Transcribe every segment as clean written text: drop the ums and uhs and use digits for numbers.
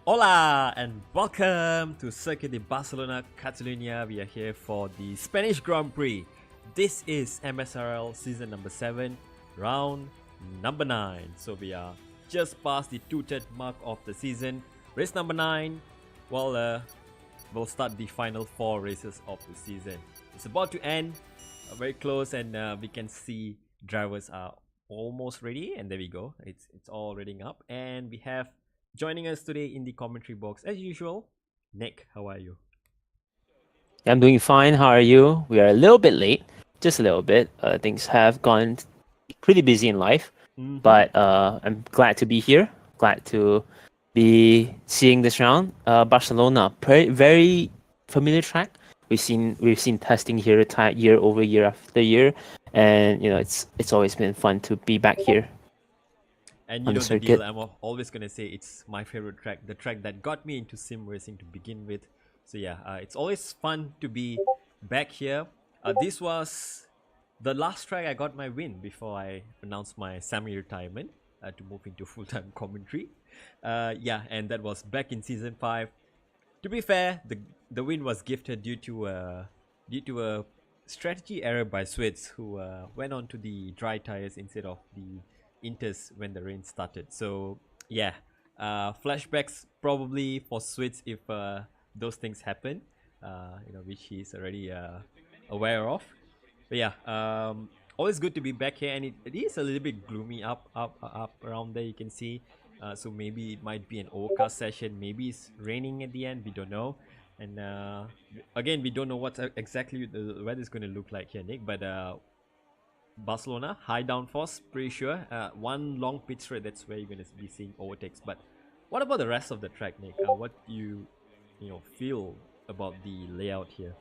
Hola and welcome to Circuit de Barcelona-Catalunya. We are here for the Spanish Grand Prix. This is MSRL season number 7, round number 9. So we are just past the 2/3 mark of the season. Race number 9, well, we'll start the final 4 races of the season. It's about to end, very close, and we can see drivers are almost ready. And there we go, it's all readying up, and we have joining us today in the commentary box, as usual, Nick. How are you? I'm doing fine. How are you? We are a little bit late, just a little bit. Things have gone pretty busy in life, Mm-hmm. but I'm glad to be here. Glad to be seeing this round. Barcelona, very familiar track. We've seen testing here, year over year after year, and it's always been fun to be back here And you on the know the deal. circuit. I'm always gonna say it's my favorite track, the track that got me into sim racing to begin with. So yeah, it's always fun to be back here. This was the last track I got my win before I announced my semi-retirement to move into full-time commentary. Yeah, and that was back in season 5. To be fair, the win was gifted due to a strategy error by Swiss, who went on to the dry tires instead of the inters when the rain started. So yeah, flashbacks probably for Swiss if those things happen, which he's already aware of. But yeah, always good to be back here, and it is a little bit gloomy up around there. You can see, so maybe it might be an overcast session. Maybe it's raining at the end. We don't know, and again, we don't know what exactly the weather is going to look like here, Nick. But Barcelona, high downforce, pretty sure. One long pit straight. That's where you're going to be seeing overtakes. But what about the rest of the track, Nick? What do you feel about the layout here?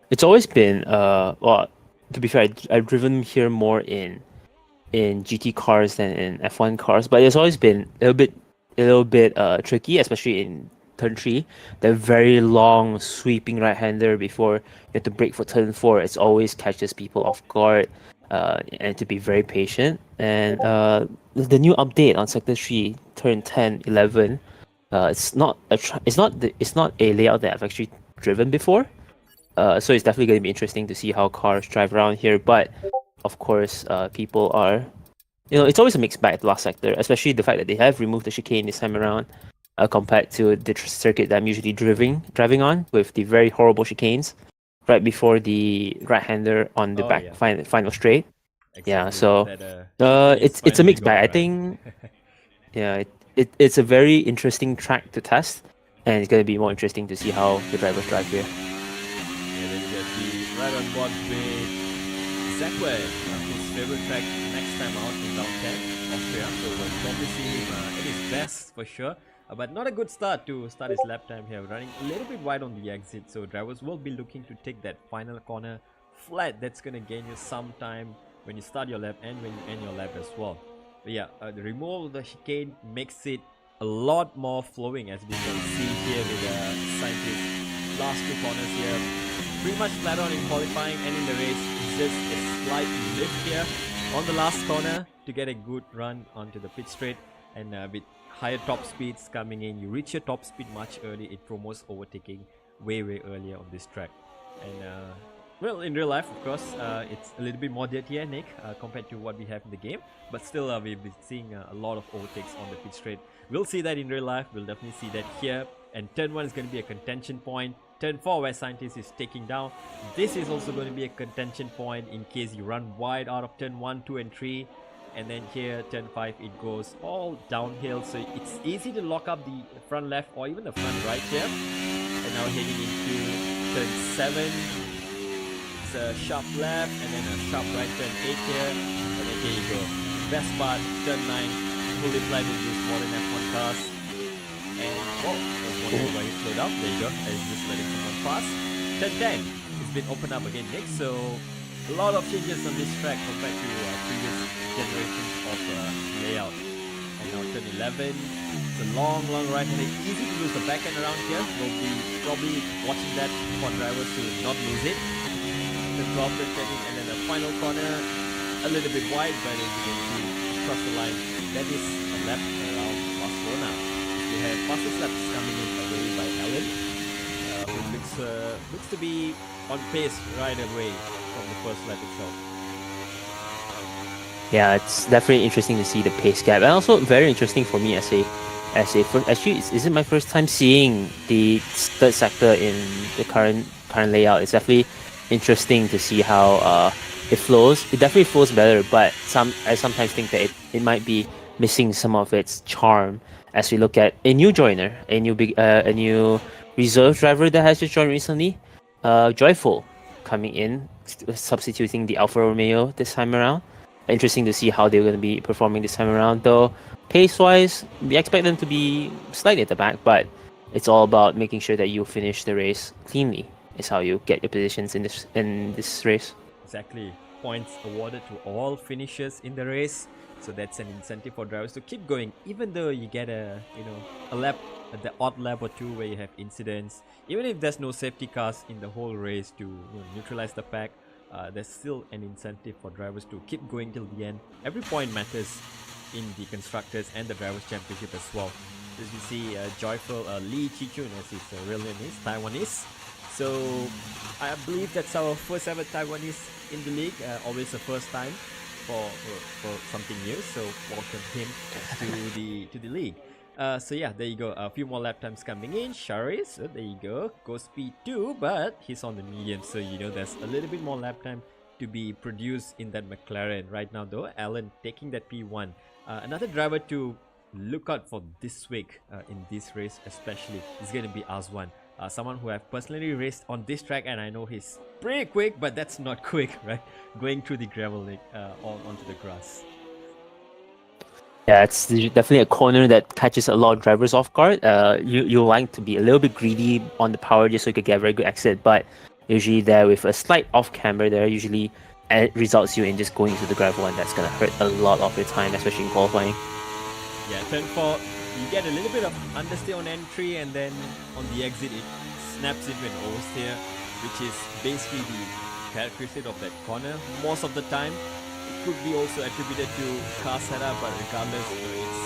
It's always been well. To be fair, I've driven here more in GT cars than in F1 cars, but it's always been a little bit tricky, especially in turn 3. The very long sweeping right hander before you have to brake for turn 4. It always catches people off guard, and to be very patient. And the new update on Sector 3, turn 10, 11, it's not a layout that I've actually driven before. So it's definitely going to be interesting to see how cars drive around here. But of course, people are, it's always a mixed bag, the last sector, especially the fact that they have removed the chicane this time around, compared to the circuit that I'm usually driving on with the very horrible chicanes right before the right hander on the Oh back yeah, final straight. Yeah, exactly. so That chicane is it's a finally mixed bag. gone, I right? think, yeah, it's a very interesting track to test, and it's going to be more interesting to see how the drivers drive here. And then we get the right on board with Zekwe, his favorite track next time out in round 10, Austria. So we'll probably see him at his best for sure. But not a good start to start his lap time here. Running a little bit wide on the exit. So drivers will be looking to take that final corner flat. That's going to gain you some time when you start your lap and when you end your lap as well. But yeah, the removal of the chicane makes it a lot more flowing, as we can see here with the scientists last 2 corners here. Pretty much flat on in qualifying and in the race. It's just a slight lift here on the last corner to get a good run onto the pit straight. And with higher top speeds coming in, you reach your top speed much early. It promotes overtaking way earlier on this track. And well, in real life, of course, it's a little bit more dead here, Nick, compared to what we have in the game. But still, we've been seeing a lot of overtakes on the pit straight. We'll see that in real life. We'll definitely see that here. And turn 1 is going to be a contention point. Turn 4, where Scientist is taking down. This is also going to be a contention point in case you run wide out of turn 1, 2, and 3. And then here, turn 5, it goes all downhill. So it's easy to lock up the front left or even the front right here. And now heading into turn 7. It's a sharp left and then a sharp right turn 8 here. And then here you go. Best part, turn 9. Fully flat with these modern F1 cars. And whoa, I was wondering why you slowed up. There you go. I just letting someone pass. Turn 10. It's been opened up again, Nick. So a lot of changes on this track compared to previous generations of layout. And now turn 11. It's a long right and it's easy to lose the back end around here. We'll be probably watching that for drivers to not lose it. Turn 12, turn 13, and then the final corner a little bit wide, but as you can see across the line, that is a lap around Barcelona. we have fastest laps coming in away by Alan, who looks to be on pace right away from the first lap itself. Yeah, it's definitely interesting to see the pace gap, and also very interesting for me as a first. Actually, is it my first time seeing the third sector in the current layout? It's definitely interesting to see how it flows. It definitely flows better, but I sometimes think that it might be missing some of its charm as we look at a new joiner, a new reserve driver that has just joined recently, Joyful, coming in, substituting the Alfa Romeo this time around. Interesting to see how they're going to be performing this time around. Though pace wise, we expect them to be slightly at the back, but it's all about making sure that you finish the race cleanly. Is how you get your positions in this race. Exactly. Points awarded to all finishers in the race. So that's an incentive for drivers to keep going, even though you get a lap, the odd lap or two where you have incidents. Even if there's no safety cars in the whole race to neutralize the pack, there's still an incentive for drivers to keep going till the end. Every point matters in the constructors and the drivers championship as well. As you see, Joyful Lee Chichun, as his real name is, Taiwanese. So I believe that's our first ever Taiwanese in the league. Always a first time for something new. So welcome him to the league. So yeah, there you go. A few more lap times coming in. Shari, so there you go. Go speed 2, but he's on the medium. So there's a little bit more lap time to be produced in that McLaren. Right now though, Alan taking that P1. Another driver to look out for this week in this race especially is going to be Azwan. Someone who I've personally raced on this track, and I know he's pretty quick, but that's not quick, right? Going through the gravel lake onto the grass. Yeah, it's definitely a corner that catches a lot of drivers off guard. You like to be a little bit greedy on the power just so you could get a very good exit, but usually there with a slight off camber there, usually it results you in just going into the gravel, and that's gonna hurt a lot of your time, especially in qualifying. Yeah, turn 4, you get a little bit of understeer on entry, and then on the exit it snaps into an oversteer, which is basically the characteristic of that corner. Most of the time, it could be also attributed to car setup, but regardless, it's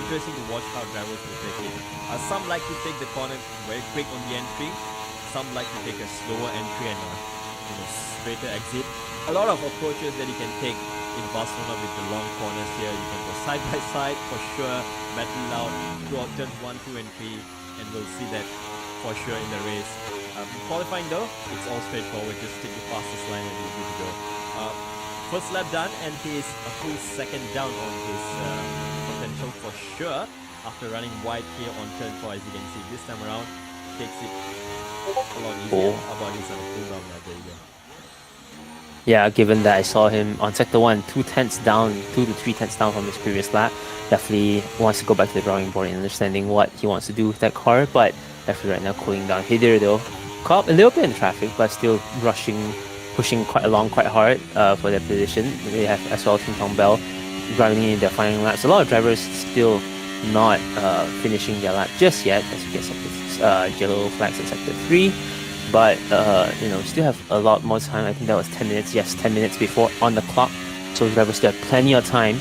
interesting to watch how drivers will take it. Some like to take the corner very quick on the entry, some like to take a slower entry and a straighter exit. A lot of approaches that you can take in Barcelona with the long corners here. You can go side by side for sure, battle out throughout turns 1, 2 and 3, and we'll see that for sure in the race. Qualifying though, it's all straightforward. Just take the fastest line and you're good to go. First lap done, and he is a full second down on his potential for sure. After running wide here on turn 4, as you can see, this time around takes it a lot easier. How about his cool down there? There you go. Yeah, given that I saw him on sector 1, 2 tenths down, 2 to 3 tenths down from his previous lap, definitely wants to go back to the drawing board and understanding what he wants to do with that car, but definitely right now cooling down. Hider though, caught up a little bit in traffic, but still pushing quite hard for their position. They have as well Ting Tong Bell driving in their final laps. A lot of drivers still not finishing their lap just yet, as we get some yellow flags in sector 3. But still have a lot more time. I think that was 10 minutes. Yes, 10 minutes before on the clock. So drivers still have plenty of time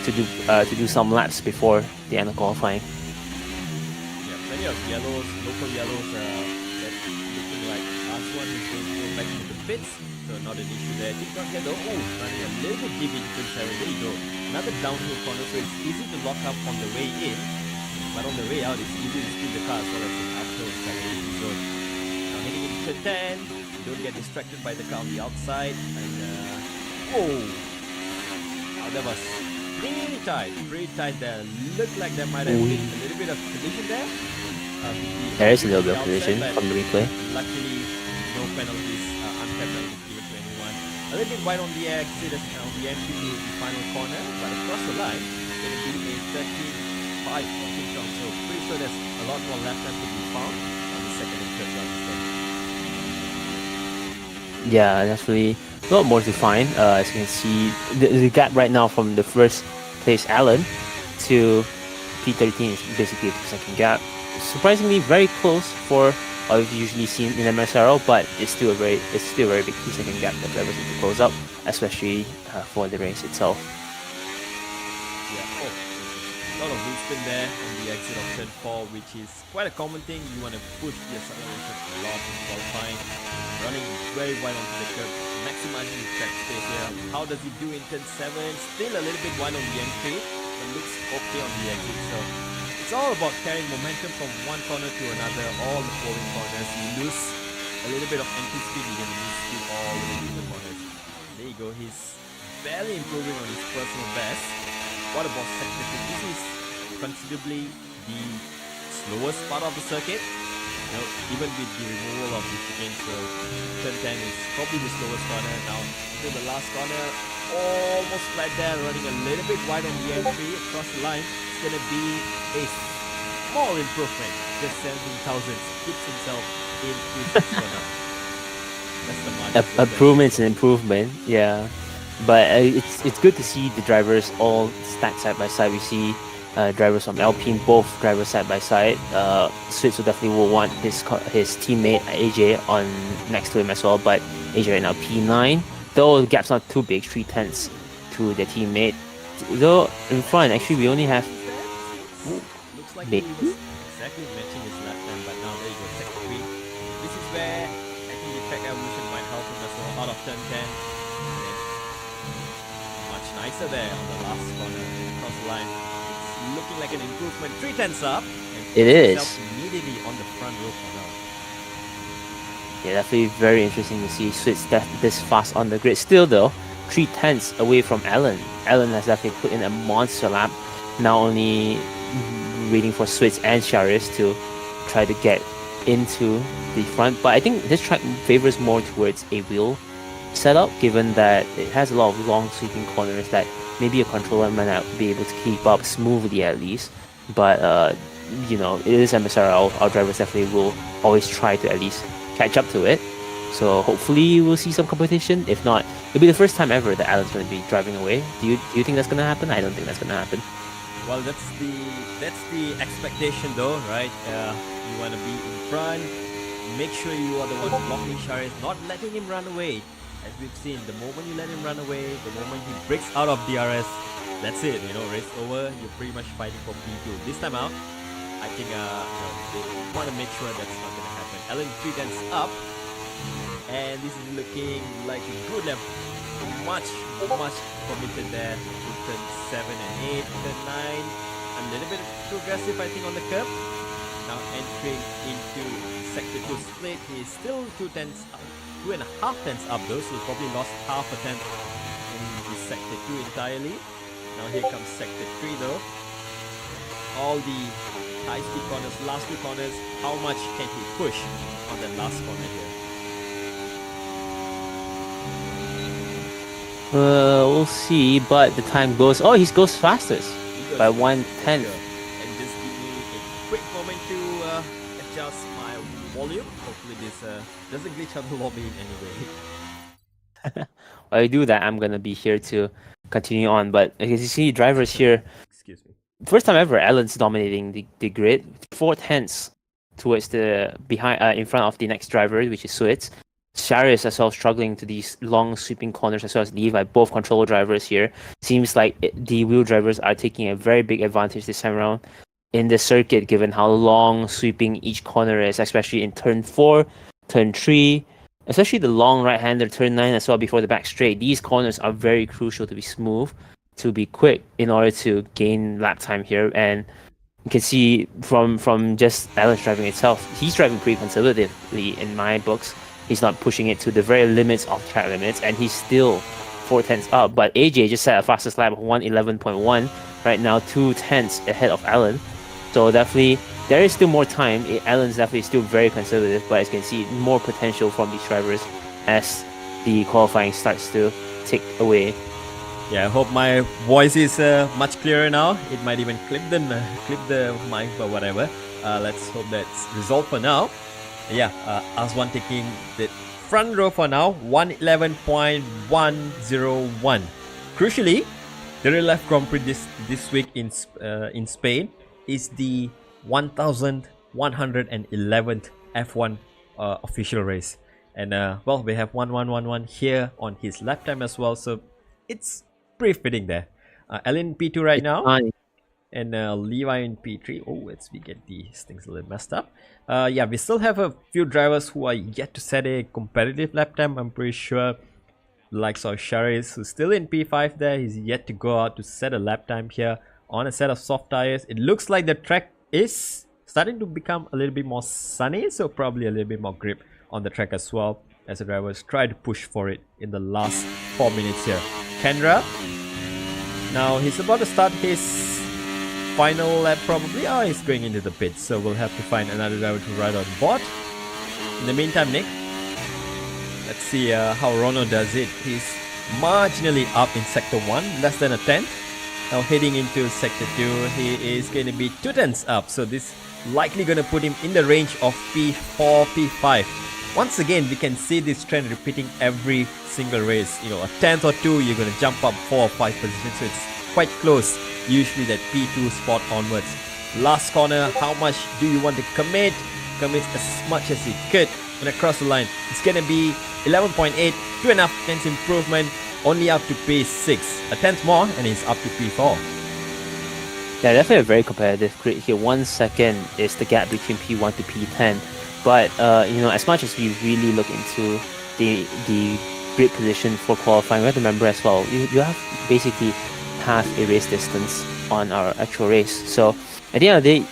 to do some laps before the end of qualifying. Yeah, plenty of yellows, local yellows. That's looking like Aswan is going to go back into the pits, so not an issue there. Did not get the running a little bit deep into turn 7. There you go. Another downhill corner, so it's easy to lock up on the way in, but on the way out, it's easy to speed the car as well as the uphill acceleration zone. Heading into 10, don't get distracted by the car on the outside, and that was pretty tight there. Looked like there might have been a little bit of collision there. There is a little bit of collision from the replay. Luckily, no penalties, unfair penalties given to anyone. A little bit wide on the exit, on the entry to the final corner, but across the line, it's going to be a 13.5 or King Kong, so pretty sure there's a lot more lap time to be found on the second and third round. Yeah, definitely a lot more to find. As you can see, the gap right now from the first place Alan to P13 is basically a 2-second gap. Surprisingly, very close for what we've usually seen in MSRL, but it's still a very big 2-second gap that drivers need to close up, especially for the race itself. Yeah. lot of wheel spin there on the exit of turn 4, which is quite a common thing. You want to push the acceleration a lot in qualifying, running very wide onto the curb, maximizing his track space here. How does he do in turn 7? Still a little bit wide on the entry, but looks okay on the exit. So it's all about carrying momentum from one corner to another, all the following corners. You lose a little bit of entry speed, you're going to lose speed all the way to the corners. There you go, he's barely improving on his personal best. What about sector 2? This is considerably the slowest part of the circuit. You know, even with the removal of the chicane, so turn 10 is probably the slowest corner. Now to the last corner, almost flat there, running a little bit wide on the entry across the line. It's gonna be a small improvement, just 17 thousandths, keeps himself in this corner. That's the margin. Improvement's an improvement, yeah. But it's good to see the drivers all stacked side by side. We see drivers from Alpine, both drivers side by side. Switz definitely will want his teammate AJ on next to him as well. But AJ right now P9, though the gap's not too big, 3/10 to their teammate. Though in front, actually we only have. Looks like he was exactly matching his lap time, but now there you go, sector 3. This is where I think the track evolution might help him as well. Out of turn 10. Much nicer there on the last corner across the line. It's looking like an improvement. 3/10 up. And It is immediately on the front row for now. Yeah, definitely very interesting to see Switz this fast on the grid. Still though, 3/10 away from Alan. Alan has definitely put in a monster lap. Now only waiting for Switz and Sharius to try to get into the front. But I think this track favors more towards a wheel setup, given that it has a lot of long sweeping corners that maybe a controller might not be able to keep up smoothly at least. But you know, it is MSRL. Our drivers definitely will always try to at least catch up to it. So hopefully we'll see some competition. If not, it'll be the first time ever that Alan's going to be driving away. Do you think that's going to happen? I don't think that's going to happen. Well, that's the expectation though, right? You want to be in front. Make sure you are the one blocking Sharius, not letting him run away. As we've seen, the moment you let him run away, the moment he breaks out of DRS, that's it. You know, race over. You're pretty much fighting for P2. This time out, I think they want to make sure that's not going to happen. Alan 3/10 up, and this is looking like a good lap. Much committed there to turn 7 and 8, turn 9. A little bit too aggressive, I think, on the curb. Now entering into sector 2 split, he's still 2/10 up. 2.5 tenths up though, so he probably lost half a tenth in the sector 2 entirely. Now here comes sector 3 though. All the high speed corners, last two corners, how much can he push on that last corner here? We'll see, but the time goes. Oh, he goes fastest by 1/10. And just give me a quick moment to adjust my volume. Hopefully this doesn't glitch out the lobby in any way. While I do that, I'm gonna be here to continue on. But as you see, drivers here. Excuse me. First time ever, Alan's dominating the grid. 4/10 towards the behind, in front of the next driver, which is Switz. Sharius as well struggling to these long sweeping corners as well as Levi, both controller drivers here. Seems like the wheel drivers are taking a very big advantage this time around in the circuit, given how long sweeping each corner is, especially in turn 4, turn 3, especially the long right-hander turn 9 as well before the back straight. These corners are very crucial to be smooth, to be quick in order to gain lap time here. And you can see from just Alan's driving itself, he's driving pretty conservatively in my books. He's not pushing it to the very limits of track limits, and he's still 4/10 up. But AJ just set a fastest lap of 1:11.1 right now, 2/10 ahead of Alan. So definitely there is still more time. Alan's definitely still very conservative, but as you can see, more potential from these drivers as the qualifying starts to tick away. Yeah, I hope my voice is much clearer now. It might even clip the mic, but whatever. Let's hope that's resolved for now. Yeah, Aswan taking the front row for now, 1:11.101. Crucially, the real life Grand Prix this week in Spain is the 1111th F1 official race, and well, we have 1111 here on his lap time as well, so it's pretty fitting there. Alan P2 right now. and Levi in P3. Oh, let's get these things a little messed up. Yeah, we still have a few drivers who are yet to set a competitive lap time. I'm pretty sure likes of Sharis, who's still in P5 there. He's yet to go out to set a lap time here on a set of soft tires. It looks like the track is starting to become a little bit more sunny, so probably a little bit more grip on the track as well, as the drivers try to push for it in the last 4 minutes here. Kendra, now he's about to start his final lap probably. Oh, he's going into the pits, so we'll have to find another driver to ride on board. In the meantime, Nick, let's see how Rono does it. He's marginally up in Sector 1, less than a tenth. Now heading into Sector 2, he is going to be 2 tenths up. So this likely going to put him in the range of P4, P5. Once again, we can see this trend repeating every single race. You know, a tenth or two, you're going to jump up 4 or 5 positions. So it's quite close, usually that P2 spot onwards. Last corner, how much do you want to commit? Commit as much as you could. When across the line, it's going to be 11.8, 2.5 tenths improvement, only up to P6. A tenth more and he's up to P4. Yeah, definitely a very competitive grid here. 1 second is the gap between P1 to P10. But you know, as much as we really look into the grid position for qualifying, we have to remember as well, you have basically half a race distance on our actual race. So at the end of the day,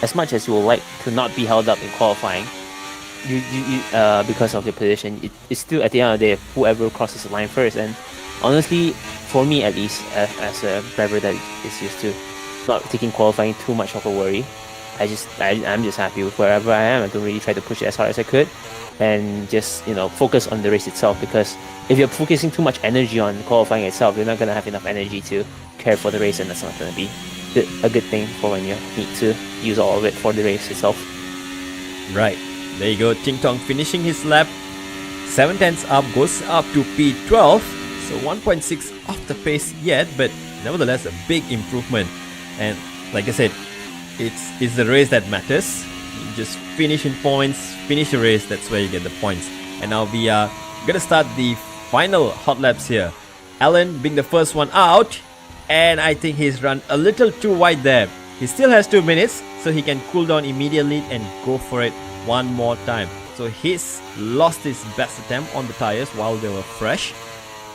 as much as you would like to not be held up in qualifying, you because of your position, it's still at the end of the day whoever crosses the line first. And honestly, for me at least, as a driver that is used to not taking qualifying too much of a worry, I'm just happy with wherever I am. I don't really try to push it as hard as I could, and just, you know, focus on the race itself. Because if you're focusing too much energy on qualifying itself, you're not gonna have enough energy to care for the race, and that's not gonna be a good thing for when you need to use all of it for the race itself. Right, there you go. Ting Tong finishing his lap, 7 tenths up, goes up to P12. So 1.6 off the pace yet, but nevertheless a big improvement. And like I said, it's the race that matters. You just finish in points, finish the race, that's where you get the points. And now we are gonna start the final hot laps here. Alan being the first one out, and I think he's run a little too wide there. He still has 2 minutes, so he can cool down immediately and go for it one more time. So he's lost his best attempt on the tires while they were fresh.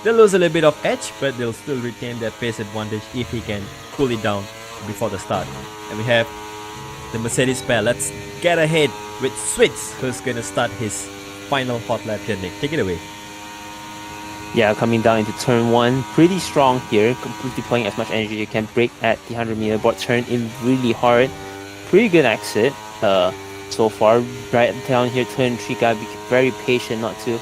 They'll lose a little bit of edge, but they'll still retain their pace advantage if he can cool it down before the start. And we have the Mercedes pair. Let's get ahead with Switz, who's going to start his final hot lap here. Nick, take it away. Yeah, coming down into turn 1, pretty strong here, completely deploying as much energy you can. Brake at the 100-meter board, turn in really hard. Pretty good exit so far. Right down here, turn 3, gotta be very patient not to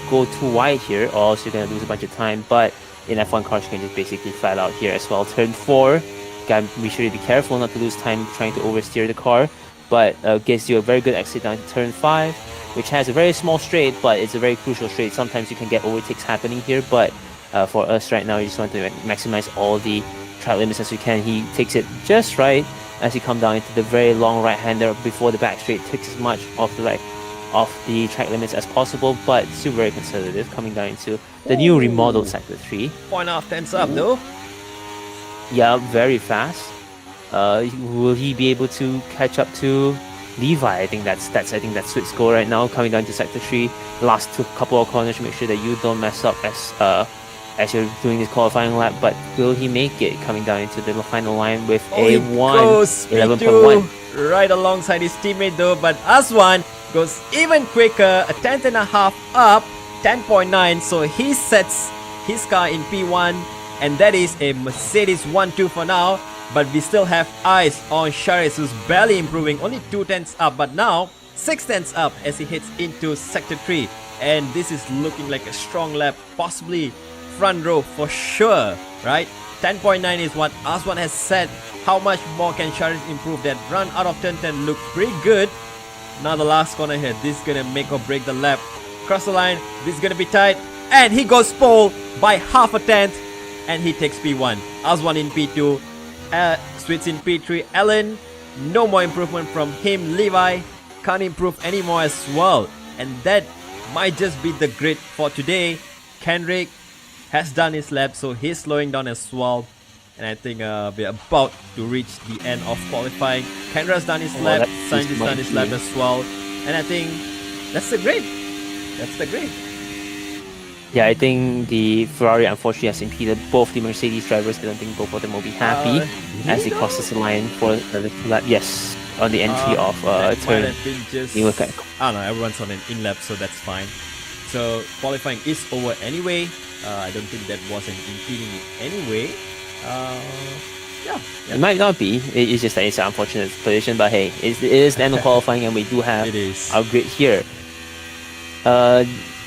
go too wide here, or else you're gonna lose a bunch of time. But in F1 cars, you can just basically flat out here as well. Turn 4, gotta be sure to be careful not to lose time trying to oversteer the car. But gives you a very good exit down to turn 5, which has a very small straight, but it's a very crucial straight. Sometimes you can get overtakes happening here, but for us right now, you just want to maximize all the track limits as you can. He takes it just right as he comes down into the very long right-hander before the back straight, takes as much off the track limits as possible, but still very conservative, coming down into the new remodeled Sector 3. 1.5 tenths up though. Yeah, very fast. Will he be able to catch up to Levi? I think that's Swift's goal right now, coming down to Sector 3. Last couple of corners to make sure that you don't mess up as you're doing this qualifying lap. But will he make it, coming down into the final line with a 11.1 right alongside his teammate though? But Aswan goes even quicker, a tenth and a half up, 10.9. So he sets his car in P1, and that is a Mercedes 1-2 for now. But we still have eyes on Sharis, who's barely improving, only 2 tenths up, but now 6 tenths up as he hits into Sector 3. And this is looking like a strong lap, possibly front row for sure, right? 10.9 is what Aswan has said. How much more can Sharis improve? That run out of turn 10 looked pretty good. Now the last corner here, this is gonna make or break the lap. Cross the line, this is gonna be tight, and he goes pole by half a tenth, and he takes P1. Aswan in P2. Switch in P3. Alan, no more improvement from him. Levi can't improve anymore as well. And that might just be the grid for today. Kendrick has done his lap, so he's slowing down as well. And I think we're about to reach the end of qualifying. Kendra's done his Oh, lap, that Sainz is has done his lap monkey. as well. And I think that's the grid. That's the grid. Yeah, I think the Ferrari unfortunately has impeded both the Mercedes drivers. I don't think both of them will be happy Did as he they cross though? the line for the lap. Yes, on the entry of That might turn. have been just. You look at I don't know, everyone's on an in lap, so that's fine. So qualifying is over anyway. I don't think that wasn't impeding it anyway. Yeah. It might not be. It's just that it's an unfortunate position, but hey, it is the end of qualifying, and we do have It is. our grid here.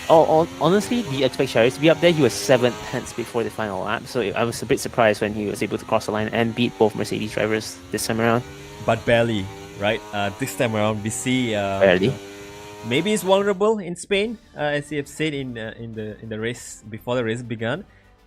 Honestly, do you expect Sharif to be up there? He was 7 tenths before the final lap, so I was a bit surprised when he was able to cross the line and beat both Mercedes drivers this time around. But barely, right? This time around, we see Barely. maybe he's vulnerable in Spain, as you have said in the race before the race began.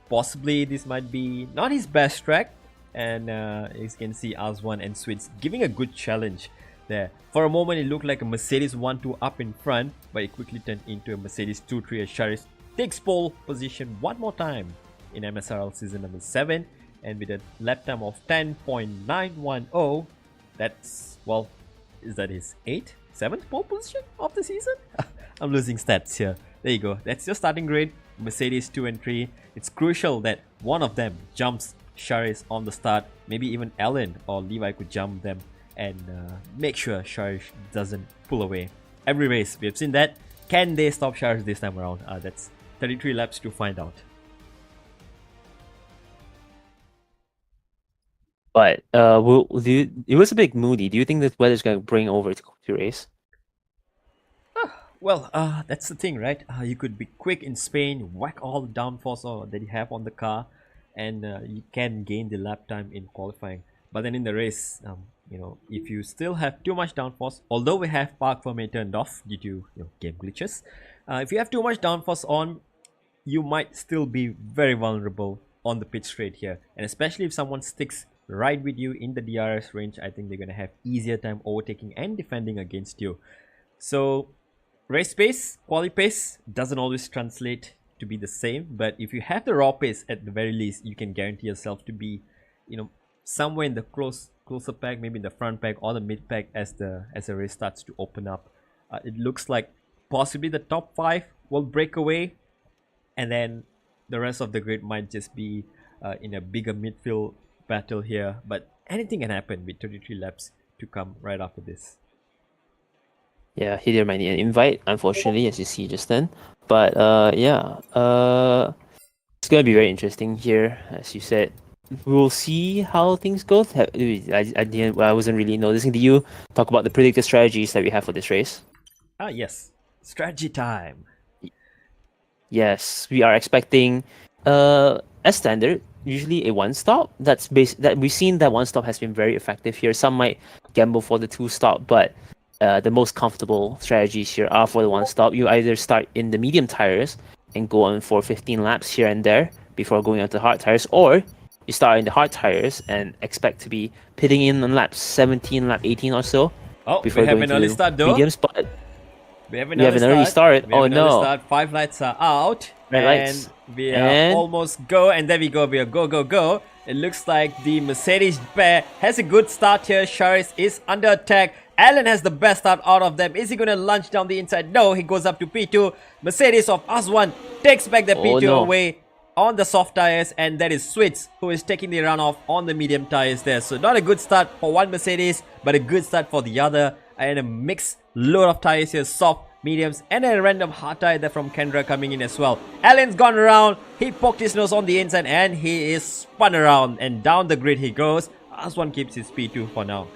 Possibly this might be not his best track, and as you can see, Aswan and Swiss giving a good challenge there. For a moment, it looked like a Mercedes 1-2 up in front, but it quickly turned into a Mercedes 2-3 as Sharif takes pole position one more time in MSRL season number 7, and with a lap time of 10.910. That's, well, is that his 7th pole position of the season? I'm losing stats here. There you go. That's your starting grade. Mercedes 2 and 3. It's crucial that one of them jumps Sharif on the start. Maybe even Alan or Levi could jump them and make sure Sharif doesn't pull away. Every race, we have seen that. Can they stop Sharif this time around? That's 33 laps to find out. But it was a bit moody. Do you think the weather's going to bring over to race? Well, that's the thing, right? You could be quick in Spain, whack all the downforce that you have on the car, and you can gain the lap time in qualifying. But then in the race, if you still have too much downforce, although we have park firmly turned off due to game glitches, if you have too much downforce on, you might still be very vulnerable on the pit straight here. And especially if someone sticks right with you in the DRS range, I think they're going to have easier time overtaking and defending against you. So race pace, quali pace doesn't always translate to be the same, but if you have the raw pace at the very least, you can guarantee yourself to be, somewhere in the closer pack, maybe in the front pack or the mid pack as the race starts to open up. It looks like possibly the top 5 will break away, and then the rest of the grid might just be in a bigger midfield battle here. But anything can happen with 33 laps to come right after this. Yeah, he didn't mind an invite, unfortunately, as you see just then. But it's gonna be very interesting here, as you said. We'll see how things go. I wasn't really noticing. Did you talk about the predicted strategies that we have for this race? Yes, strategy time. Yes, we are expecting, as standard, usually a one stop. That we've seen that one stop has been very effective here. Some might gamble for the 2-stop, but the most comfortable strategies here are for the one stop. You either start in the medium tires and go on for 15 laps here and there before going on to hard tires, or you start in the hard tires and expect to be pitting in on lap 17, lap 18 or so. Oh, before we have going an early to start though. mediums, but We have an early start. We have an early no. start. 5 lights are out. Red and lights. we are And- almost go. And there we go. We are go. It looks like the Mercedes pair has a good start here. Sharif is under attack. Alan has the best start out of them. Is he going to lunge down the inside? No, he goes up to P2. Mercedes of Aswan takes back the P2 no. away on the soft tires, and that is Switz who is taking the runoff on the medium tires there. So not a good start for one Mercedes, but a good start for the other. And a mixed load of tires here, soft, mediums, and a random hard tire there from Kendra coming in as well. Alan's gone around, he poked his nose on the inside, and he is spun around, and down the grid he goes. Aswan keeps his P2 for now.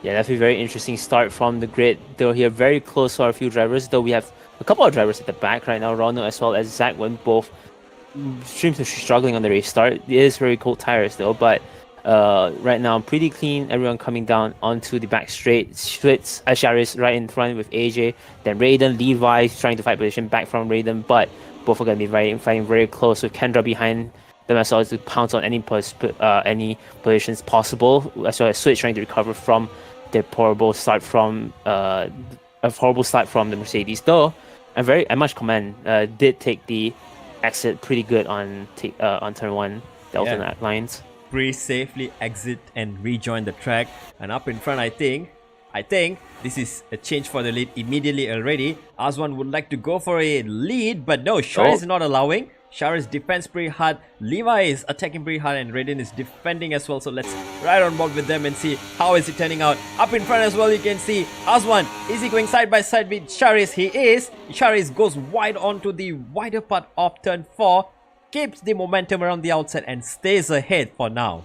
Yeah, that's a very interesting start from the grid. Though here very close to our few drivers, though we have a couple of drivers at the back right now. Ronald as well as Zach went both seems to be struggling on the race start. It is very cold tires though, but right now pretty clean. Everyone coming down onto the back straight. Splits Asharis right in front with AJ. Then Raiden, Levi trying to fight position back from Raiden, but both are going to be fighting very close with Kendra behind them as well to pounce on any positions possible, as well as Switch trying to recover from their horrible start from the Mercedes. Though I much commend did take the exit pretty good on turn 1 the alternate lines. Prix safely exit and rejoin the track, and up in front, I think this is a change for the lead immediately already. Aswan would like to go for a lead, but no, Shari is not allowing. Shari's defends pretty hard. Levi is attacking pretty hard, and Raiden is defending as well. So let's ride on board with them and see how is it turning out. Up in front as well, you can see Aswan. Is he going side by side with Sharis? He is. Sharis goes wide onto the wider part of turn 4. Keeps the momentum around the outside and stays ahead for now.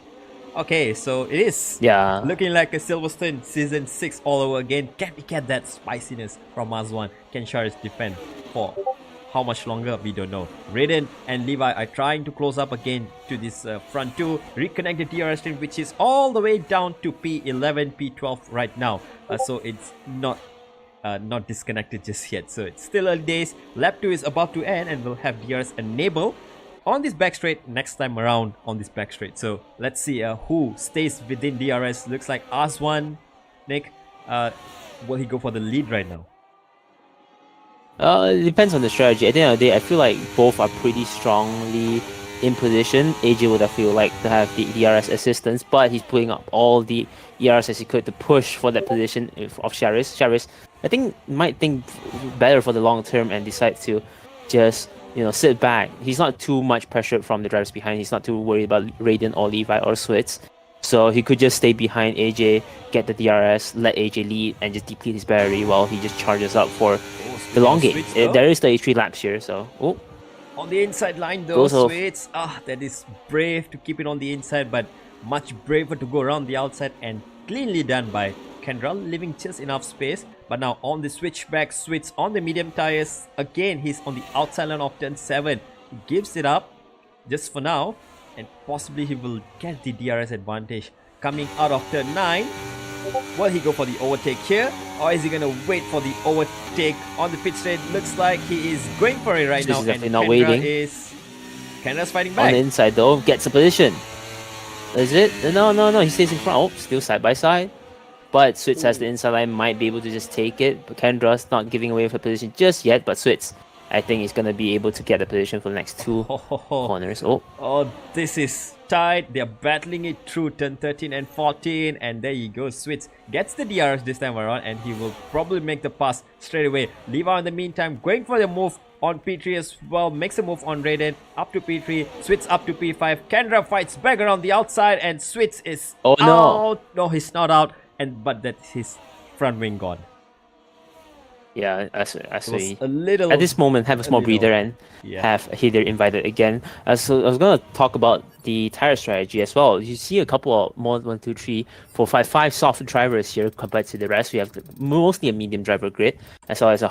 Okay, so it is looking like a Silverstone Season 6 all over again. Can we get that spiciness from Aswan? Can Sharis defend for how much longer? We don't know. Raiden and Levi are trying to close up again to this front 2. Reconnect the DRS stream, which is all the way down to P11, P12 right now. So it's not disconnected just yet. So it's still early days. Lap 2 is about to end and we'll have DRS enabled on this back straight next time around on this back straight. So let's see who stays within DRS. Looks like Aswan. Nick, will he go for the lead right now? It depends on the strategy. At the end of the day, I feel like both are pretty strongly in position. AJ would have feel like to have the DRS assistance, but he's putting up all the ERS as he could to push for that position of Sharis. Sharis, I think, might think better for the long term and decide to just sit back. He's not too much pressured from the drivers behind. He's not too worried about Raiden or Levi or Switz. So he could just stay behind AJ, get the DRS, let AJ lead, and just deplete his battery while he just charges up for the long game. There is the H3 laps here, so... On the inside line though, Switz. That is brave to keep it on the inside, but much braver to go around the outside, and cleanly done by Kendra, leaving just enough space. But now on the switchback, Switz on the medium tires. Again, he's on the outside line of turn 7. He gives it up just for now, and possibly he will get the DRS advantage coming out of turn 9. Will he go for the overtake here, or is he going to wait for the overtake on the pit straight? Looks like he is going for it right now, and definitely not waiting. Kendra's fighting back. On the inside though, gets a position. Is it? No, he stays in front. Still side by side. But Switz has the inside line, might be able to just take it. But Kendra's not giving away her position just yet, but Switz, I think, is going to be able to get the position for the next 2 corners. This is tight. They're battling it through turn 13 and 14. And there you go. Switz gets the DRS this time around, and he will probably make the pass straight away. Levi, in the meantime, going for the move on P3 as well. Makes a move on Raiden. Up to P3. Switz up to P5. Kendra fights back around the outside, and Switz is out. No, he's not out. But that's his front wing gone. Yeah, I see. A little, at this moment, have a small breather and have Heather invited again. So I was going to talk about the tire strategy as well. You see a couple of more 1, 2, 3, 4, 5 soft drivers here compared to the rest. We have mostly a medium driver grid, as well as a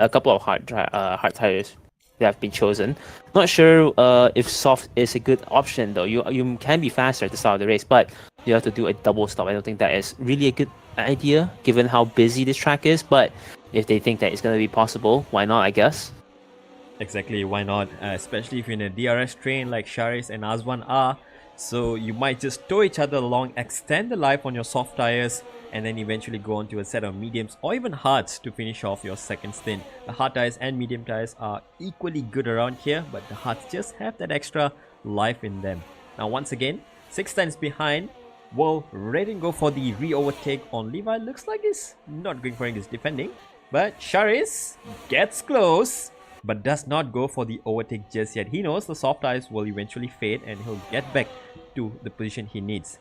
couple of hard tires that have been chosen. Not sure if soft is a good option though. You can be faster at the start of the race, but you have to do a double stop. I don't think that is really a good idea given how busy this track is, but if they think that it's going to be possible, why not, I guess. Exactly, why not? Especially if you're in a DRS train like Sharis and Aswan are. So you might just tow each other along, extend the life on your soft tires, and then eventually go on to a set of mediums or even hards to finish off your second stint. The hard tires and medium tires are equally good around here, but the hards just have that extra life in them. Now once again, 6 tenths behind. Will Raiden go for the re-overtake on Levi? Looks like he's not going for it, he's defending. But Sharis gets close, but does not go for the overtake just yet. He knows the soft tires will eventually fade and he'll get back to the position he needs.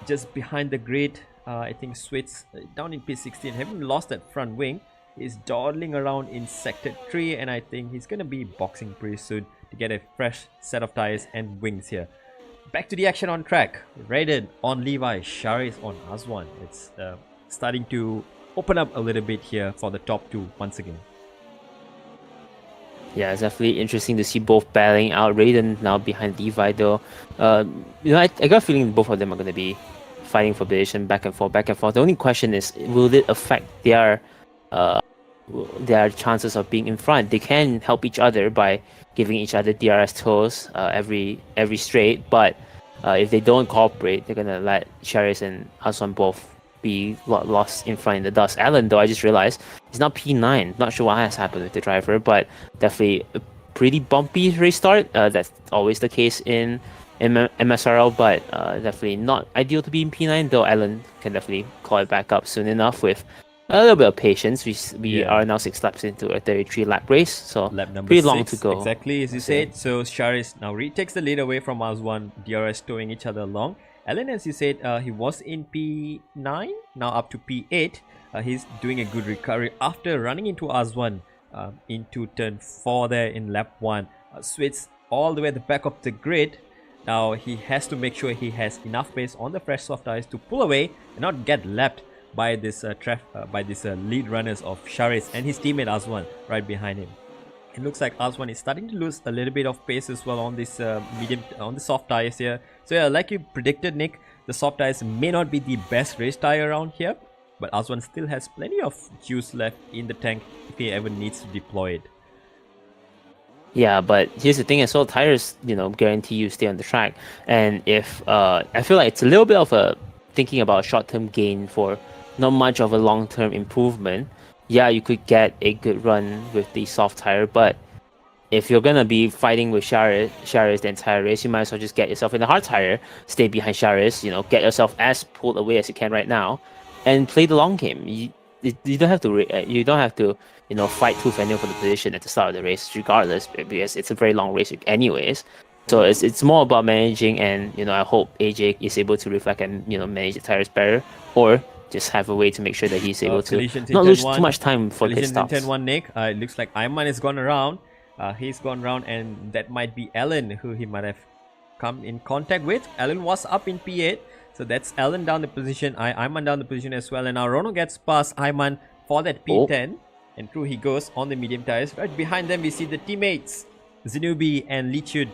Just behind the grid, I think Switz down in P16, having lost that front wing, is dawdling around in sector 3, and I think he's going to be boxing pretty soon to get a fresh set of tires and wings here. Back to the action on track. Raiden on Levi, Sharis on Aswan. It's starting to open up a little bit here for the top 2 once again. Yeah, it's definitely interesting to see both battling out. Raiden now behind Levi though. I got a feeling both of them are going to be fighting for position back and forth, back and forth. The only question is, will it affect their chances of being in front? They can help each other by giving each other DRS toes every straight, but if they don't cooperate, they're gonna let Sharis and Aswan both be lost in front in the dust. Alan, though, I just realized he's not P9. Not sure what has happened with the driver, but definitely pretty bumpy restart. That's always the case in MSRL, but definitely not ideal to be in P9. Though Alan can definitely call it back up soon enough with a little bit of patience. We are now 6 laps into a 33 lap race, so Lap number pretty 6, long to go. exactly as you said. So Charis now retakes the lead away from Azwan, DRS towing each other along. Alan, as you said, he was in P9, now up to P8. He's doing a good recovery after running into Azwan into turn 4 there in lap 1. Switch all the way at the back of the grid. Now he has to make sure he has enough pace on the fresh soft tires to pull away and not get lapped by this lead runners of Charis and his teammate Azwan right behind him. It looks like Azwan is starting to lose a little bit of pace as well on this on the soft tires here. So yeah, like you predicted, Nick, the soft tires may not be the best race tire around here, but Azwan still has plenty of juice left in the tank if he ever needs to deploy it. Yeah, but here's the thing as well, tires, guarantee you stay on the track. And if I feel like it's a little bit of a thinking about short-term gain for not much of a long-term improvement. Yeah, you could get a good run with the soft tire, but if you're gonna be fighting with Charis the entire race, you might as well just get yourself in a hard tire, stay behind Charis, get yourself as pulled away as you can right now, and play the long game. You don't have to fight tooth and nail for the position at the start of the race, regardless, because it's a very long race anyways. So it's more about managing, and I hope AJ is able to reflect and manage the tires better, or just have a way to make sure that he's able to not lose too much time for pit stops. In turn 1, Nick. It looks like Ayman has gone around. He's gone around, and that might be Alan who he might have come in contact with. Alan was up in P8, so that's Alan down the position. Ayman down the position as well, and now Rono gets past Ayman for that P10, and through he goes on the medium tires. Right behind them, we see the teammates Zinubi and Lichud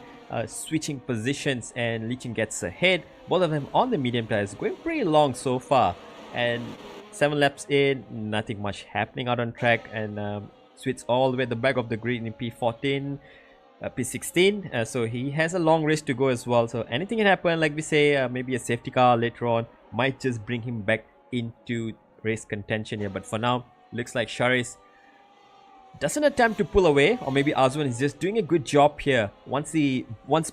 switching positions, and Lichud gets ahead. Both of them on the medium tires, going pretty long so far. And 7 laps in, nothing much happening out on track, and Switch all the way at the back of the grid in P14, P16. So he has a long race to go as well. So anything can happen, like we say, maybe a safety car later on might just bring him back into race contention here. But for now, looks like Charis doesn't attempt to pull away, or maybe Azwan is just doing a good job here. Once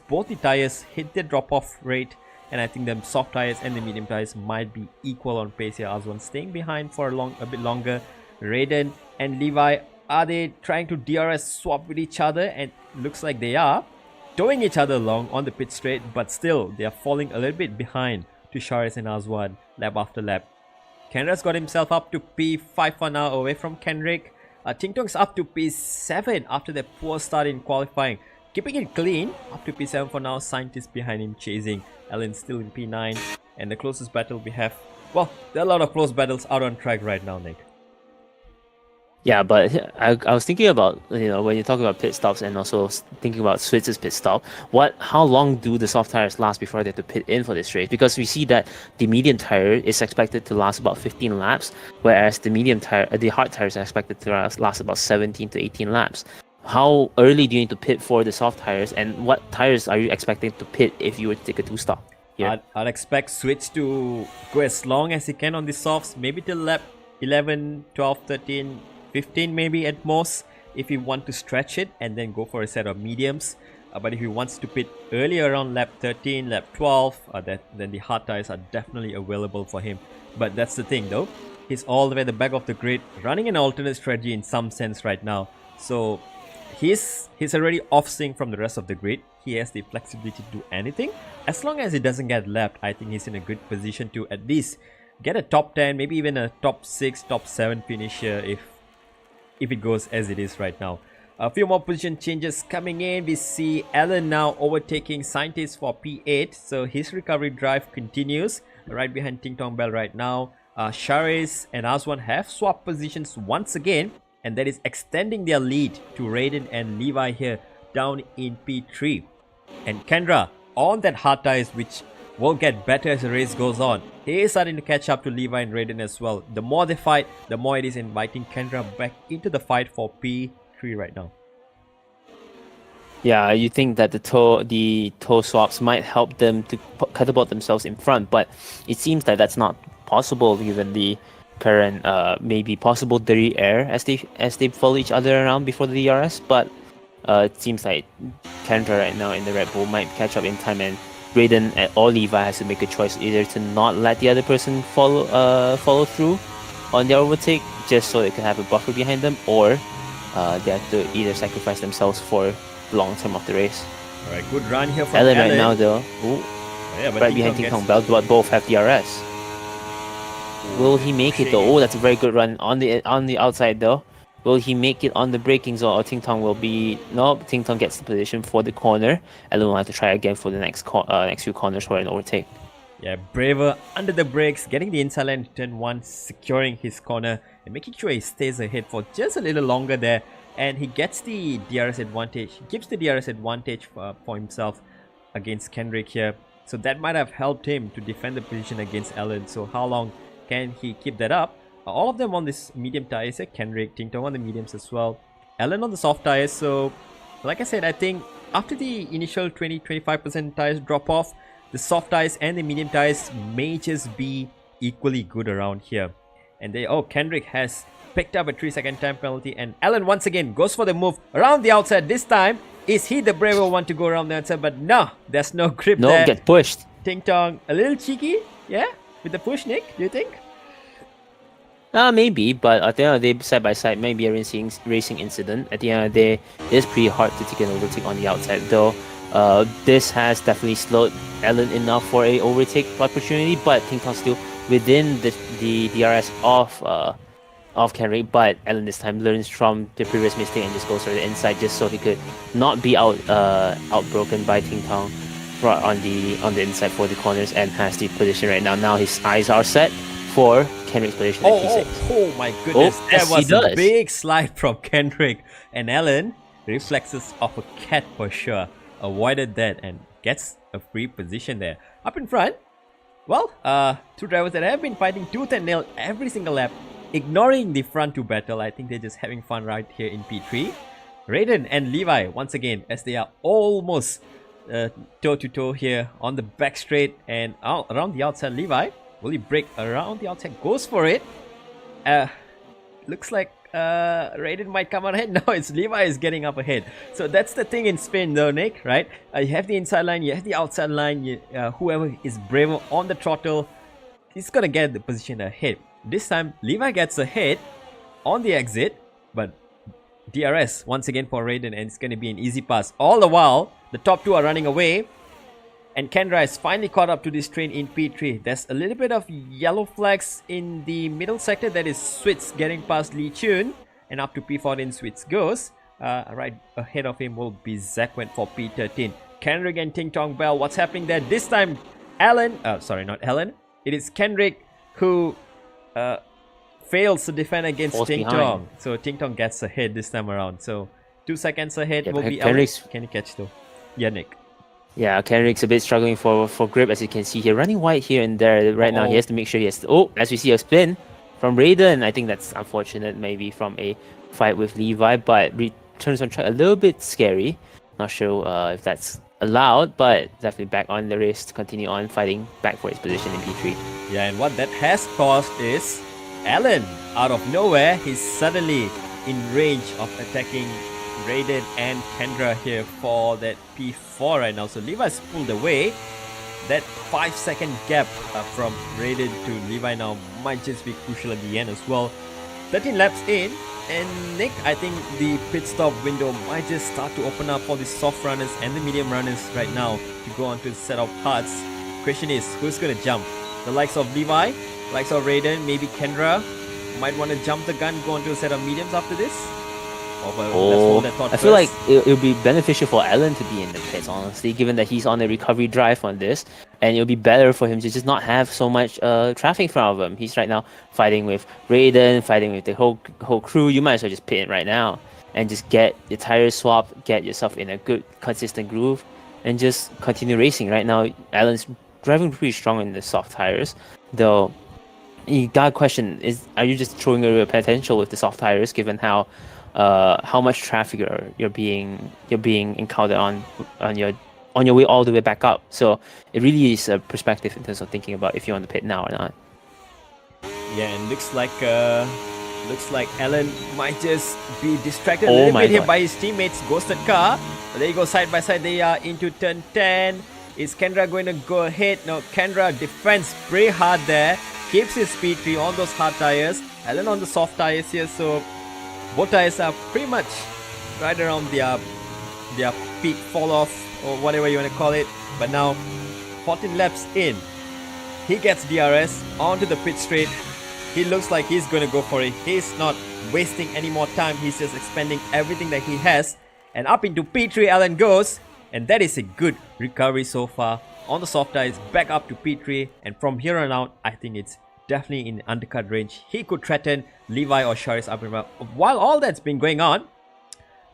both the tires hit their drop-off rate, and I think the soft tires and the medium tires might be equal on pace here. Azwan staying behind for a bit longer. Raiden and Levi, are they trying to DRS swap with each other? And looks like they are, towing each other along on the pit straight, but still they are falling a little bit behind to Charis and Azwan lap after lap. Kendra's got himself up to P5 for now, away from Kendrick. Ting Tong's up to P7 after their poor start in qualifying. Keeping it clean, up to P7 for now. Scientist behind him chasing. Alan still in P9. And the closest battle we have, well, there are a lot of close battles out on track right now, Nick. Yeah, but I was thinking about, when you're talking about pit stops, and also thinking about Switz's pit stop, how long do the soft tires last before they have to pit in for this race? Because we see that the medium tire is expected to last about 15 laps, whereas the hard tires are expected to last about 17 to 18 laps. How early do you need to pit for the soft tires, and what tires are you expecting to pit if you were to take a 2-stop? I'd expect Switch to go as long as he can on the softs, maybe till lap 11, 12, 13, 15 maybe at most, if he want to stretch it, and then go for a set of mediums. But if he wants to pit early around lap 13, lap 12, then the hard tires are definitely available for him. But that's the thing though, he's all the way at the back of the grid, running an alternate strategy in some sense right now. So he's already off sync from the rest of the grid. He has the flexibility to do anything. As long as he doesn't get lapped, I think he's in a good position to at least get a top 10, maybe even a top 6, top 7 finish here if it goes as it is right now. A few more position changes coming in. We see Alan now overtaking Scientist for P8. So his recovery drive continues right behind Ting Tong Bell right now. Charis and Azwan have swapped positions once again, and that is extending their lead to Raiden and Levi here down in P3. And Kendra on that hard tires, which will get better as the race goes on. He is starting to catch up to Levi and Raiden as well. The more they fight, the more it is inviting Kendra back into the fight for P3 right now. Yeah, you think that the toe swaps might help them to catapult themselves in front, but it seems that that's not possible given the current maybe possible dirty air as they follow each other around before the DRS. But It seems like Kendra right now in the Red Bull might catch up in time, and Raiden or Levi has to make a choice either to not let the other person follow through on their overtake just so they can have a buffer behind them, or they have to either sacrifice themselves for the long term of the race. Alright, good run here from Ellen Ellen. right now though, Yeah, but right behind Ting Tong Bell, but both have DRS. Will he make it though? Oh, that's a very good run on the outside though. Will he make it on the braking zone, or Ting Tong will be... No, Ting Tong gets the position for the corner. Ellen will have to try again for the next few corners for an overtake. Yeah, Braver under the brakes, getting the inside line turn 1, securing his corner and making sure he stays ahead for just a little longer there. And he gets the DRS advantage. He gives the DRS advantage for himself against Kendrick here. So that might have helped him to defend the position against Ellen. So how long can he keep that up? All of them on this medium tires, Kendrick, Ting Tong on the mediums as well, Ellen on the soft tires. So like I said, I think after the initial 20-25% tires drop off, the soft tires and the medium tires may just be equally good around here. And Kendrick has picked up a 3-second time penalty, and Ellen once again goes for the move around the outside. This time, is he the braver one to go around the outside? But no, there's no grip there. No, get pushed. Ting Tong, a little cheeky, yeah, with the push, Nick, do you think? Maybe, but at the end of the day, side by side, maybe a racing incident. At the end of the day, it's pretty hard to take an overtake on the outside, though. This has definitely slowed Ellen enough for a overtake opportunity, but Ting Tong still within the DRS of Kendrick. But Ellen this time learns from the previous mistake and just goes for the inside, just so he could not be outbroken by Ting Tong on the inside for the corners, and has the position right now. Now his eyes are set for Kendrick's position at P6. Oh my goodness, that yes, was a big slide from Kendrick, and Ellen reflexes of a cat for sure. Avoided that and gets a free position there. Up in front, well, two drivers that have been fighting tooth and nail every single lap, ignoring the front two battle. I think they're just having fun right here in P3. Raiden and Levi once again, as they are almost toe to toe here on the back straight and around the outside. Levi, will he break around the outside? Goes for it. Looks like Raiden might come out ahead. No, it's Levi is getting up ahead. So that's the thing in Spain though, Nick, right? You have the inside line, you have the outside line. Whoever is braver on the throttle, he's gonna get the position ahead. This time, Levi gets ahead on the exit, but DRS once again for Raiden, and it's gonna be an easy pass. All the while, the top two are running away, and Kendra has finally caught up to this train in P3. There's a little bit of yellow flags in the middle sector. That is Switz getting past Lee Chun, and up to P14 Switz goes. Right ahead of him will be Zakwent for P13. Kendrick and Ting Tong Bell, what's happening there? This time, sorry, not Ellen. It is Kendrick who fails to defend against Ting Tong. So Ting Tong gets ahead this time around. So 2 seconds ahead will be Ellen. Can you catch though? Yeah, Nick. Yeah, Kendrick's a bit struggling for grip, as you can see here. Running wide here and there. Right now, he has to make sure he has to... as we see a spin from Raiden. I think that's unfortunate, maybe from a fight with Levi, but returns on track a little bit scary. Not sure if that's allowed, but definitely back on the race to continue on fighting back for his position in P3. Yeah, and what that has caused is Alan, out of nowhere, he's suddenly in range of attacking Raiden and Kendra here for that P4 right now. So Levi's pulled away. That 5-second gap from Raiden to Levi now might just be crucial at the end as well. 13 laps in, and Nick, I think the pit stop window might just start to open up for the soft runners and the medium runners right now to go on to the set of parts. Question is, who's going to jump? The likes of Levi, likes of Raiden, maybe Kendra might want to jump the gun, go on to a set of mediums after this. I feel like it would be beneficial for Ellen to be in the pits, honestly, given that he's on a recovery drive on this, and it would be better for him to just not have so much traffic in front of him. He's right now fighting with Raiden, fighting with the whole crew. You might as well just pit right now and just get your tires swapped, get yourself in a good, consistent groove, and just continue racing. Right now, Ellen's driving pretty strong in the soft tires, though. You got a question: are you just throwing away potential with the soft tires, given how much traffic you're being encountered on your way all the way back up? So it really is a perspective in terms of thinking about if you want to pit now or not. Yeah, and looks like Looks like Alan might just be distracted a Oh little my bit here God. by his teammates. Ghosted car. But there you go, side by side. They are into turn 10. Is Kendra going to go ahead? No, Kendra defends pretty hard there. Keeps his speed tree on those hard tires. Alan on the soft tires here. So both tires are pretty much right around their peak fall off or whatever you want to call it. But now 14 laps in, he gets DRS onto the pit straight. He looks like he's going to go for it. He's not wasting any more time. He's just expending everything that he has. And up into P3 Alan goes. And that is a good recovery so far on the soft tires. Back up to P3. And from here on out, I think it's definitely in undercut range. He could threaten Levi or Sharis up and around. While all that's been going on,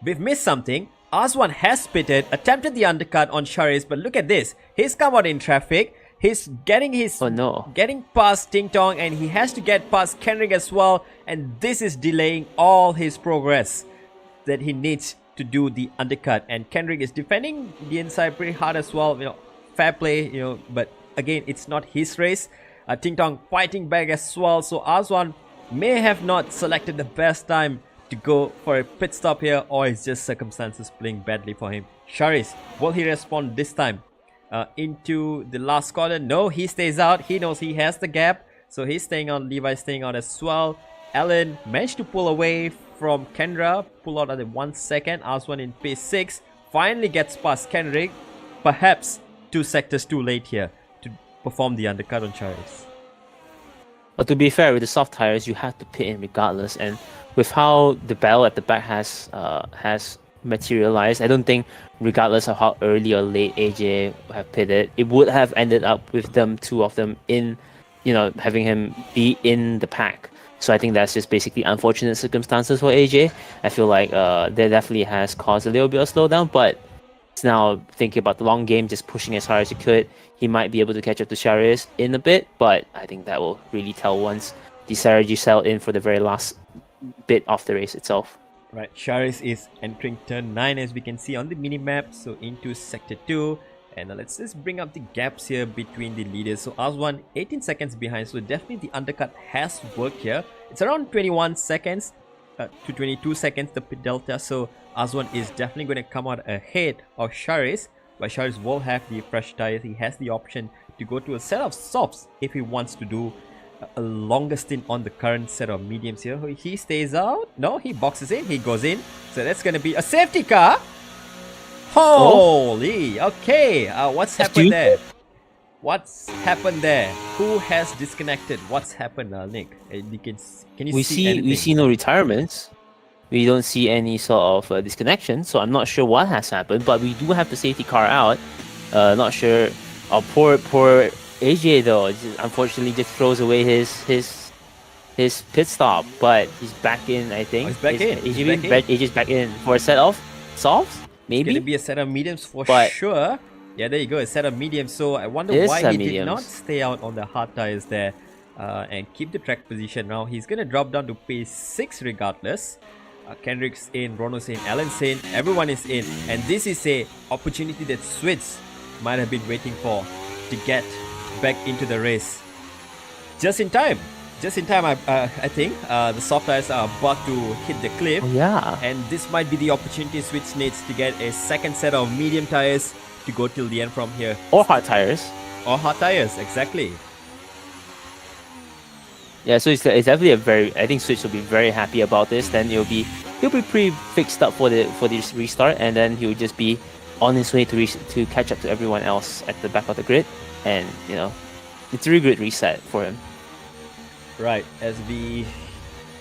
we've missed something. Aswan has pitted, attempted the undercut on Sharis. But look at this. He's come out in traffic. He's getting getting past Ting Tong, and he has to get past Kendrick as well. And this is delaying all his progress that he needs to do the undercut. And Kendrick is defending the inside pretty hard as well. You know, fair play. You know, but again, it's not his race. Ting Tong fighting back as well. So Aswan may have not selected the best time to go for a pit stop here, or it's just circumstances playing badly for him. Sharis, will he respond this time? Into the last corner? No, he stays out. He knows he has the gap, so he's staying on. Levi staying out as well. Alan managed to pull away from Kendra, pull out at the 1 second. Aswan in P6 finally gets past Kendrick, perhaps 2 sectors too late here to perform the undercut on Charis. But to be fair, with the soft tires, you have to pit in regardless. And with how the battle at the back has materialized, I don't think, regardless of how early or late AJ have pitted, it would have ended up with them, two of them in, having him be in the pack. So I think that's just basically unfortunate circumstances for AJ. I feel like that definitely has caused a little bit of slowdown, but it's now thinking about the long game, just pushing as hard as he could. He might be able to catch up to Sharius in a bit, but I think that will really tell once the strategy settled in for the very last bit of the race itself. Right, Sharis is entering turn 9 as we can see on the mini-map, so into sector 2. And let's just bring up the gaps here between the leaders. So Aswan 18 seconds behind, so definitely the undercut has worked here. It's around 21 seconds to 22 seconds the pit delta, so Aswan is definitely going to come out ahead of Sharis. But Sharis will have the fresh tires. He has the option to go to a set of softs if he wants to do a longer stint on the current set of mediums here. He stays out. No, he boxes in. He goes in. So that's going to be a safety car. Holy. Okay. What's happened there? What's happened there? Who has disconnected? What's happened, Nick? Can you see anything? We see no retirements. We don't see any sort of disconnection. So I'm not sure what has happened. But we do have the safety car out. Not sure. Poor AJ though, unfortunately just throws away his pit stop, but he's back in, I think. He's back in. AJ's back in for a set of softs, maybe? It's gonna be a set of mediums for sure. Yeah, there you go, a set of mediums. So I wonder why he did not stay out on the hard tires there and keep the track position. Now he's gonna drop down to pace 6 regardless. Kendrick's in, Rono's in, Alan's in, everyone is in. And this is a opportunity that Switz might have been waiting for to get back into the race. Just in time, I think. The soft tires are about to hit the cliff. Yeah. And this might be the opportunity Switch needs to get a second set of medium tires to go till the end from here. Or hard tires. Or hard tires, exactly. Yeah, so it's definitely I think Switch will be very happy about this. Then he'll be pretty fixed up for this restart, and then he'll just be on his way to catch up to everyone else at the back of the grid. And it's a really good reset for him. Right, as we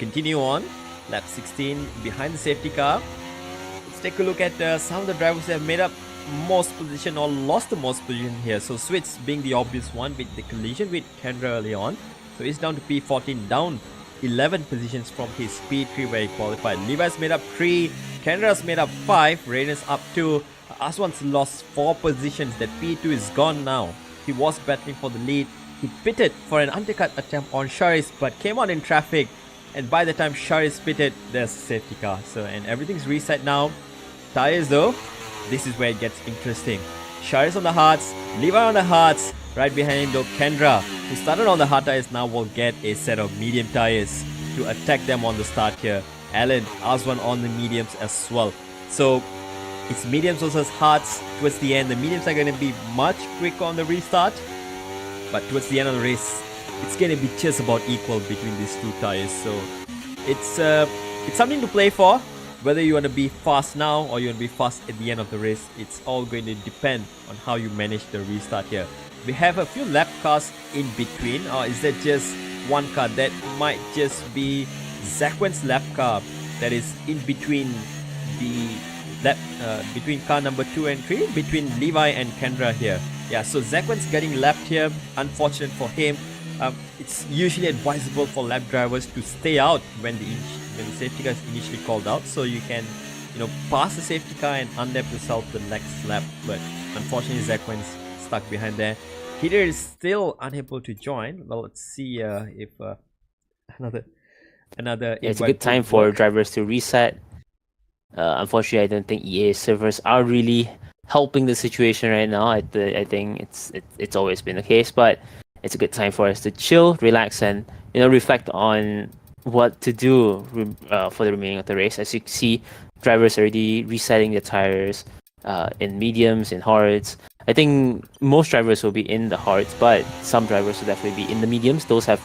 continue on, lap 16 behind the safety car. Let's take a look at some of the drivers that have made up most position or lost the most position here. So Switch being the obvious one with the collision with Kendra early on. So he's down to P14, down 11 positions from his P3 where he qualified. Levi's made up 3, Kendra's made up 5, Rainers up 2. Aswan's lost 4 positions. That P2 is gone now. He was battling for the lead. He pitted for an undercut attempt on Sharis, but came out in traffic. And by the time Sharis pitted, there's a safety car. So, and everything's reset now. Tires though, this is where it gets interesting. Sharis on the hards, Levi on the hards. Right behind him though, Kendra, who started on the hard tires, now will get a set of medium tires. to attack them on the start here. Alan, Aswan on the mediums as well. So it's mediums versus hards towards the end. The mediums are going to be much quicker on the restart, but towards the end of the race, it's going to be just about equal between these two tires. So it's something to play for. Whether you want to be fast now or you want to be fast at the end of the race, it's all going to depend on how you manage the restart here. We have a few lap cars in between, or is that just one car? That might just be Zakwen's lap car that is in between the lap, between car number 2 and 3, between Levi and Kendra here. Yeah, so Zakwen's getting lapped here. Unfortunate for him. It's usually advisable for lap drivers to stay out when the safety car is initially called out, so you can, pass the safety car and unlap yourself the next lap. But unfortunately, Zakwen's stuck behind there. Peter is still unable to join. Well, let's see if another. Yeah, it's a good time for drivers to reset. Unfortunately, I don't think EA servers are really helping the situation right now. I think it's always been the case, but it's a good time for us to chill, relax, and reflect on what to do for the remaining of the race. As you can see, drivers already resetting the tires in mediums, in hards. I think most drivers will be in the hards, but some drivers will definitely be in the mediums. Those have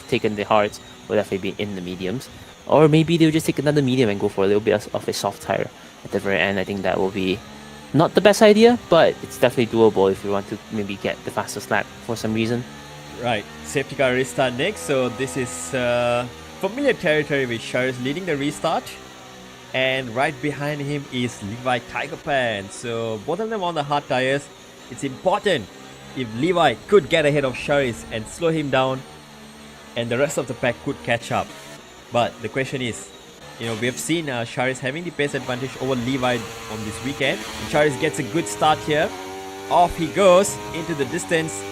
taken the hards will definitely be in the mediums, or maybe they'll just take another medium and go for a little bit of a soft tire at the very end. I think that will be not the best idea, but it's definitely doable if you want to maybe get the fastest lap for some reason. Right, safety car restart next. So this is familiar territory with Sharice leading the restart, and right behind him is Levi Tiger Pan. So both of them on the hard tires. It's important if Levi could get ahead of Sharice and slow him down, and the rest of the pack could catch up. But the question is, we have seen Sharice having the pace advantage over Levi on this weekend. And Sharice gets a good start here. Off he goes into the distance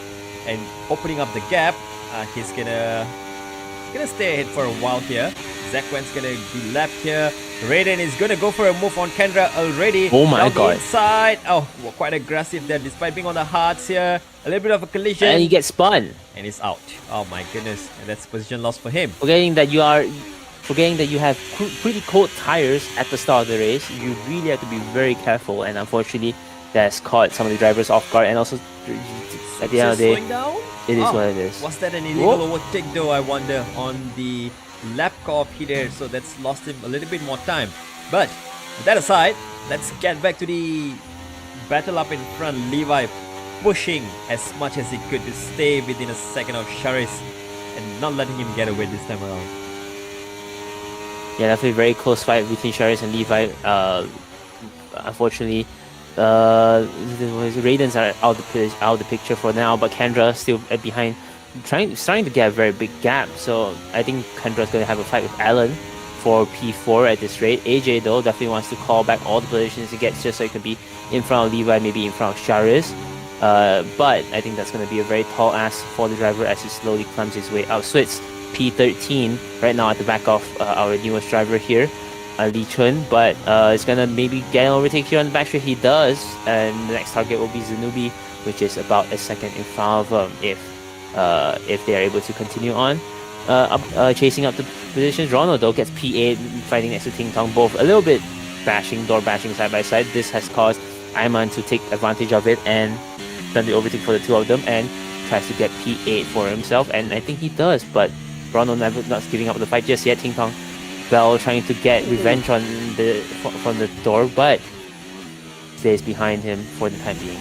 and opening up the gap. He's gonna stay ahead for a while here. Zakwen's gonna be lapped here. Raiden is gonna go for a move on Kendra already. Oh my god. Inside. Oh, quite aggressive there despite being on the hards here. A little bit of a collision. And he gets spun. And he's out. Oh my goodness. And that's position loss for him. Forgetting that you have pretty cold tires at the start of the race, you really have to be very careful. And unfortunately, that's caught some of the drivers off guard. And also, at the end of the day, it is what it is. Was that an illegal overtake though, I wonder, on the lap car of Peter? So that's lost him a little bit more time. But with that aside, let's get back to the battle up in front. Levi pushing as much as he could to stay within a second of Sharice and not letting him get away this time around. Yeah, definitely very close fight between Sharice and Levi. Unfortunately, Raiden's are out of the picture for now, but Kendra still behind, starting to get a very big gap. So I think Kendra's going to have a fight with Alan for P4 at this rate. AJ though definitely wants to call back all the positions he gets just so he can be in front of Levi, maybe in front of Sharice. But I think that's going to be a very tall ask for the driver as he slowly climbs his way out. So it's P13 right now at the back of our newest driver here, Lee Chun, but it's gonna maybe get an overtake here on the back straight. He does, and the next target will be Zanubi, which is about a second in front of him if they are able to continue on chasing up the positions. Ronald though gets P8, fighting next to Ting Tong, both a little bit door bashing side by side. This has caused Ayman to take advantage of it and done the overtake for the two of them and tries to get P8 for himself, and I think he does, but Ronald not giving up the fight just yet. Ting Tong Bell trying to get revenge from the door, but stays behind him for the time being.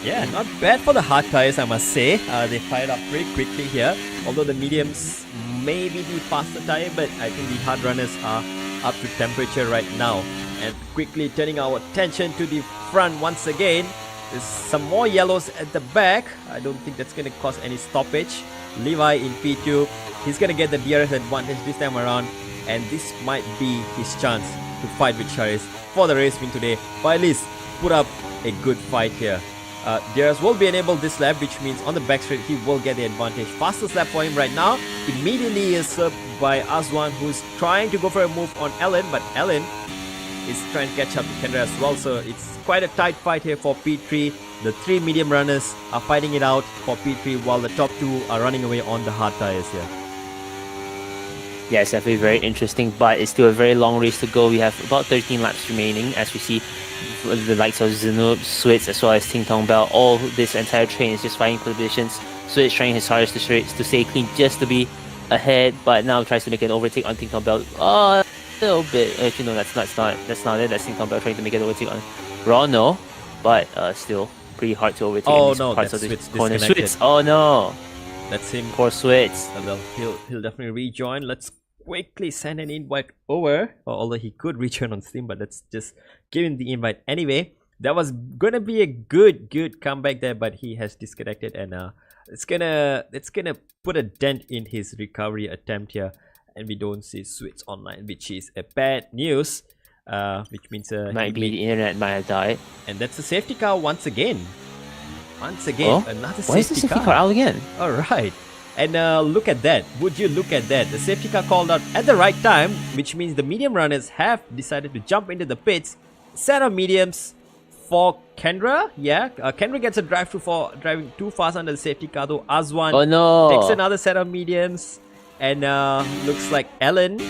Yeah, not bad for the hard tires, I must say. They fired up pretty quickly here. Although the mediums may be the faster tire, but I think the hard runners are up to temperature right now. And quickly turning our attention to the front once again. There's some more yellows at the back. I don't think that's going to cause any stoppage. Levi in P2. He's going to get the DRS advantage this time around. And this might be his chance to fight with Sharice for the race win today. But at least put up a good fight here. DRS will be enabled this lap, which means on the back straight he will get the advantage. Fastest lap for him right now. Immediately is served by Aswan, who's trying to go for a move on Ellen, but Ellen is trying to catch up to Kendra as well. So it's quite a tight fight here for P3. The three medium runners are fighting it out for P3 while the top two are running away on the hard tires here. Yeah, it's definitely very interesting, but it's still a very long race to go. We have about 13 laps remaining as we see the likes of Zenub, Switz, as well as Ting Tong Bell. All this entire train is just fighting for positions. Switz trying his hardest to stay clean just to be ahead, but now tries to make an overtake on Ting Tong Bell. Oh, a little bit. Actually, no, that's not it. That's Ting Tong Bell trying to make an overtake on Rono, but still pretty hard to overtake in these parts of the Switz corner. disconnected. Switz, oh no. That's him. Poor Switz. Well, he'll definitely rejoin. Let's quickly send an invite over. Although he could rejoin on Steam, but let's just give him the invite anyway. That was gonna be a good comeback there, but he has disconnected, and it's gonna put a dent in his recovery attempt here, and we don't see Switch online, which is a bad news. Which means might be the internet might have died. And that's a safety car once again. Another Why is the safety car out again? Alright. And look at that. Would you look at that? The safety car called out at the right time, which means the medium runners have decided to jump into the pits. Set of mediums for Kendra. Yeah, Kendra gets a drive-through for driving too fast under the safety car, though Azwan takes another set of mediums. And looks like Ellen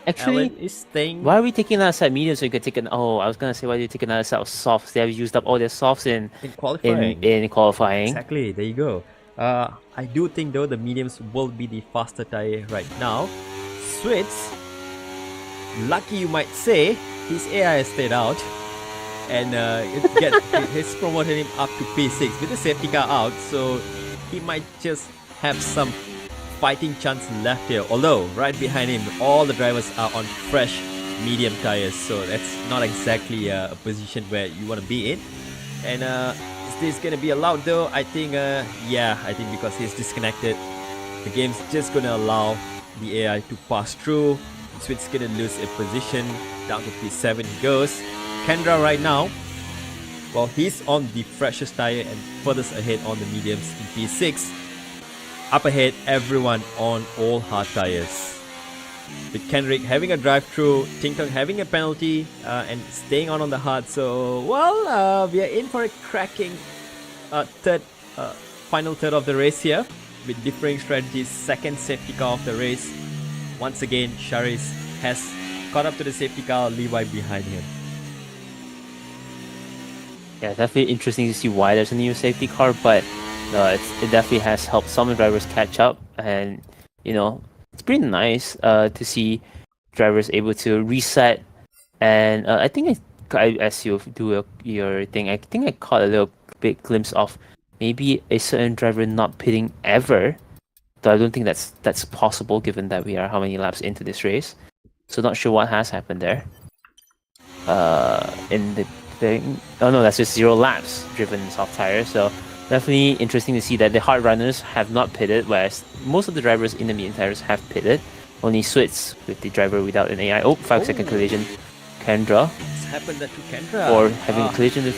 is staying. Why are we taking another set of mediums so you could take an... Oh, I was gonna say, why do you take another set of softs? They have used up all their softs in qualifying. In qualifying. Exactly, there you go. I do think though the mediums will be the faster tire right now. Switz, lucky you might say, his AI has stayed out. And he's promoted him up to P6 with the safety car out, so he might just have some fighting chance left here. Although right behind him all the drivers are on fresh medium tires, so that's not exactly a position where you want to be in. And is this gonna be allowed though? I think I think because he's disconnected, the game's just gonna allow the AI to pass through. Switch's gonna lose a position, down to P7 he goes. Kendra right now, well, he's on the freshest tire and furthest ahead on the mediums in P6. Up ahead, everyone on all hard tires. With Kendrick having a drive-through, Ting Tong having a penalty, and staying on the hard. So, well, we are in for a cracking final third of the race here, with differing strategies. Second safety car of the race. Once again, Sharis has caught up to the safety car, Levi behind him. Yeah, definitely interesting to see why there's a new safety car, but it definitely has helped some drivers catch up, and it's pretty nice to see drivers able to reset. And I think as you do your thing, I think I caught a little bit glimpse of maybe a certain driver not pitting ever. Though I don't think that's possible given that we are how many laps into this race. So not sure what has happened there. In the thing, oh no, that's just 0 laps driven soft tires. So definitely interesting to see that the hard runners have not pitted, whereas most of the drivers in the medium tires have pitted. Only Switz with the driver without an AI. 5-second collision. Kendra. What's happened to Kendra? Or having a collision with...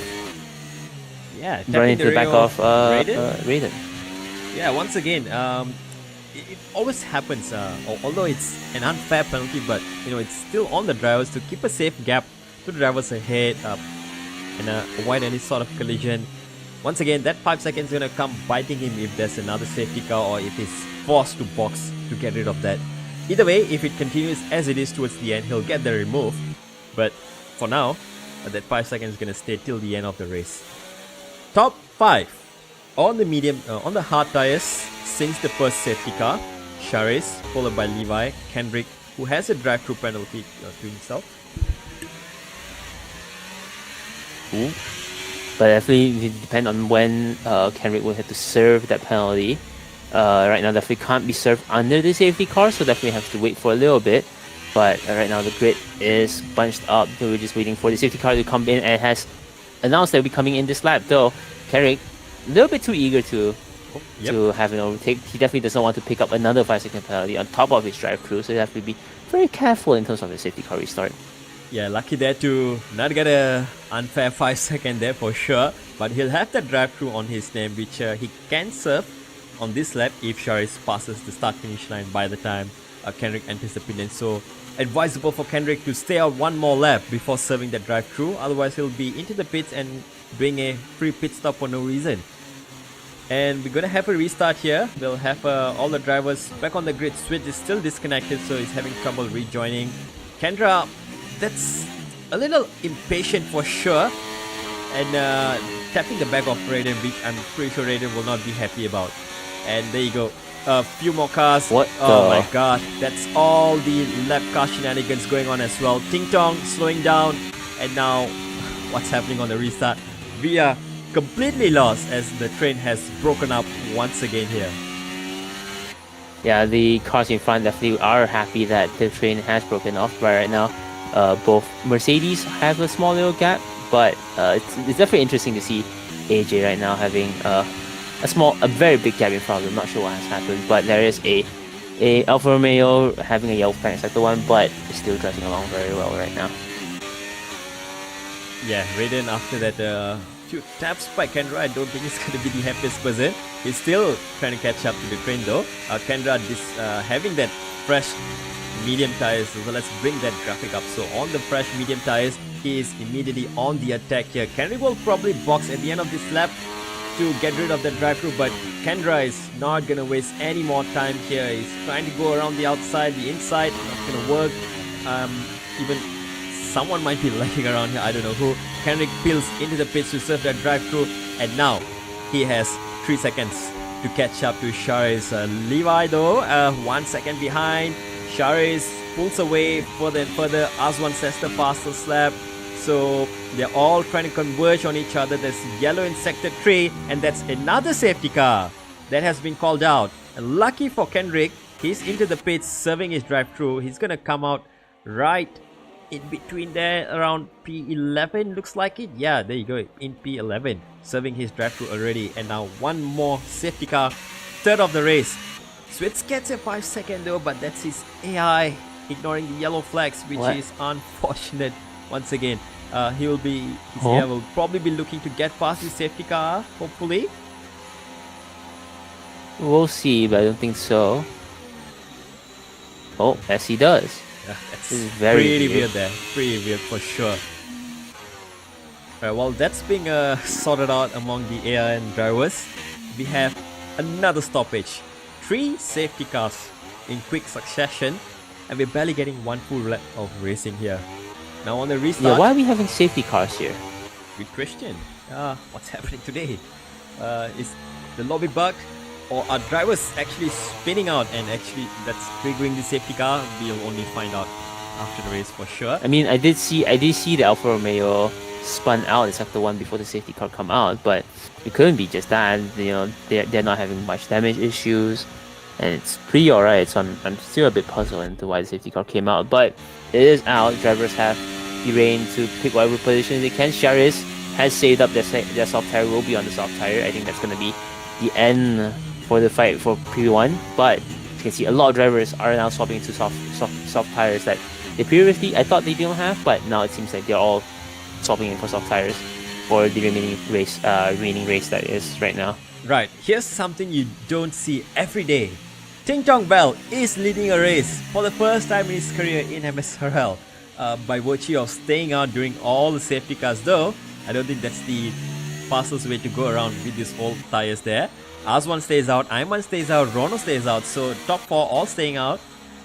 Yeah, running into the back of Raiden. Yeah, once again, it always happens, although it's an unfair penalty, but it's still on the drivers to keep a safe gap to the drivers ahead and avoid any sort of collision. Once again, that 5 seconds is going to come biting him if there's another safety car or if he's forced to box to get rid of that. Either way, if it continues as it is towards the end, he'll get the remove. But for now, that 5 seconds is going to stay till the end of the race. Top 5 on the medium, on the hard tires since the first safety car. Sharis, followed by Levi, Kendrick, who has a drive-through penalty to himself. Ooh. But definitely it depends on when Kendrick will have to serve that penalty. Right now definitely can't be served under the safety car, so definitely have to wait for a little bit. But right now the grid is bunched up, so we're just waiting for the safety car to come in, and it has announced that we'll be coming in this lap. Though Kendrick a little bit too eager to have an overtake. He definitely doesn't want to pick up another 5-second penalty on top of his drive-through, so you have to be very careful in terms of the safety car restart. Yeah, lucky there to not get a unfair 5 second there for sure. But he'll have that drive-through on his name, which he can serve on this lap if Sharis passes the start-finish line by the time Kendrick enters the pit lane. So advisable for Kendrick to stay out one more lap before serving that drive-through. Otherwise, he'll be into the pits and doing a free pit stop for no reason. And we're gonna have a restart here. We'll have all the drivers back on the grid. Switch is still disconnected, so he's having trouble rejoining. Kendra, that's a little impatient for sure. And tapping the back of Raiden, which I'm pretty sure Raiden will not be happy about. And there you go. A few more cars. What Oh the? my god. That's all the lap car shenanigans going on as well. Ting Tong slowing down. And now, what's happening on the restart? We are completely lost as the train has broken up once again here. Yeah, the cars in front definitely are happy that the train has broken off. But right now, both Mercedes have a small little gap, but it's definitely interesting to see AJ right now having a very big gap in front of them. Not sure what has happened, but there is a Alfa Romeo having a yellow flag in sector 1, but still driving along very well right now. Yeah, Raiden after that few taps by Kendra, I don't think he's going to be the happiest person. He's still trying to catch up to the train though. Kendra having that fresh medium tires, so let's bring that graphic up. So on the fresh medium tires, he is immediately on the attack here. Kendrick will probably box at the end of this lap to get rid of the drive-thru, but Kendra is not gonna waste any more time here. He's trying to go around the outside, the inside, not gonna work. Even someone might be lagging around here, I don't know who. Kendrick peels into the pits to serve that drive-thru, and now he has 3 seconds to catch up to Charis. Levi though, 1 second behind. Charis pulls away further and further. Aswan says the fastest lap. So they're all trying to converge on each other. There's yellow in sector 3, and that's another safety car that has been called out. And lucky for Kendrick, he's into the pits serving his drive-thru. He's gonna come out right in between there around P11, looks like it. Yeah, there you go, in P11, serving his drive-thru already. And now one more safety car, third of the race. Switz gets a 5 second though, but that's his AI ignoring the yellow flags, which is unfortunate once again. His AI will probably be looking to get past his safety car, hopefully. We'll see, but I don't think so. Oh, yes he does. Yeah, that's This is very pretty weird. weird there. Pretty weird for sure. Alright, well that's being sorted out among the AI and drivers. We have another stoppage. 3 safety cars in quick succession, and we're barely getting one full lap of racing here. Now on the restart, Yeah, why are we having safety cars here? good question. What's happening today? Is the lobby bugged, or are drivers actually spinning out and actually that's triggering the safety car? We'll only find out after the race for sure. I mean, I did see the Alfa Romeo spun out in sector 1 before the safety car come out, but it couldn't be just that. You know, they're not having much damage issues, and it's pretty alright. So I'm still a bit puzzled into why the safety car came out, but it is out. Drivers have the reign to pick whatever position they can. Charis has saved up their soft tire, will be on the soft tire. I think that's gonna be the end for the fight for P1, but you can see a lot of drivers are now swapping to soft tires that they previously I thought they didn't have, but now it seems like they're all swapping in for soft tires for the remaining race that is right now. Right, here's something you don't see every day. Ting Tong Bell is leading a race for the first time in his career in MSRL by virtue of staying out during all the safety cars, though I don't think that's the fastest way to go around with these old tires there. Aswan stays out, Ayman stays out, Rono stays out, so top 4 all staying out,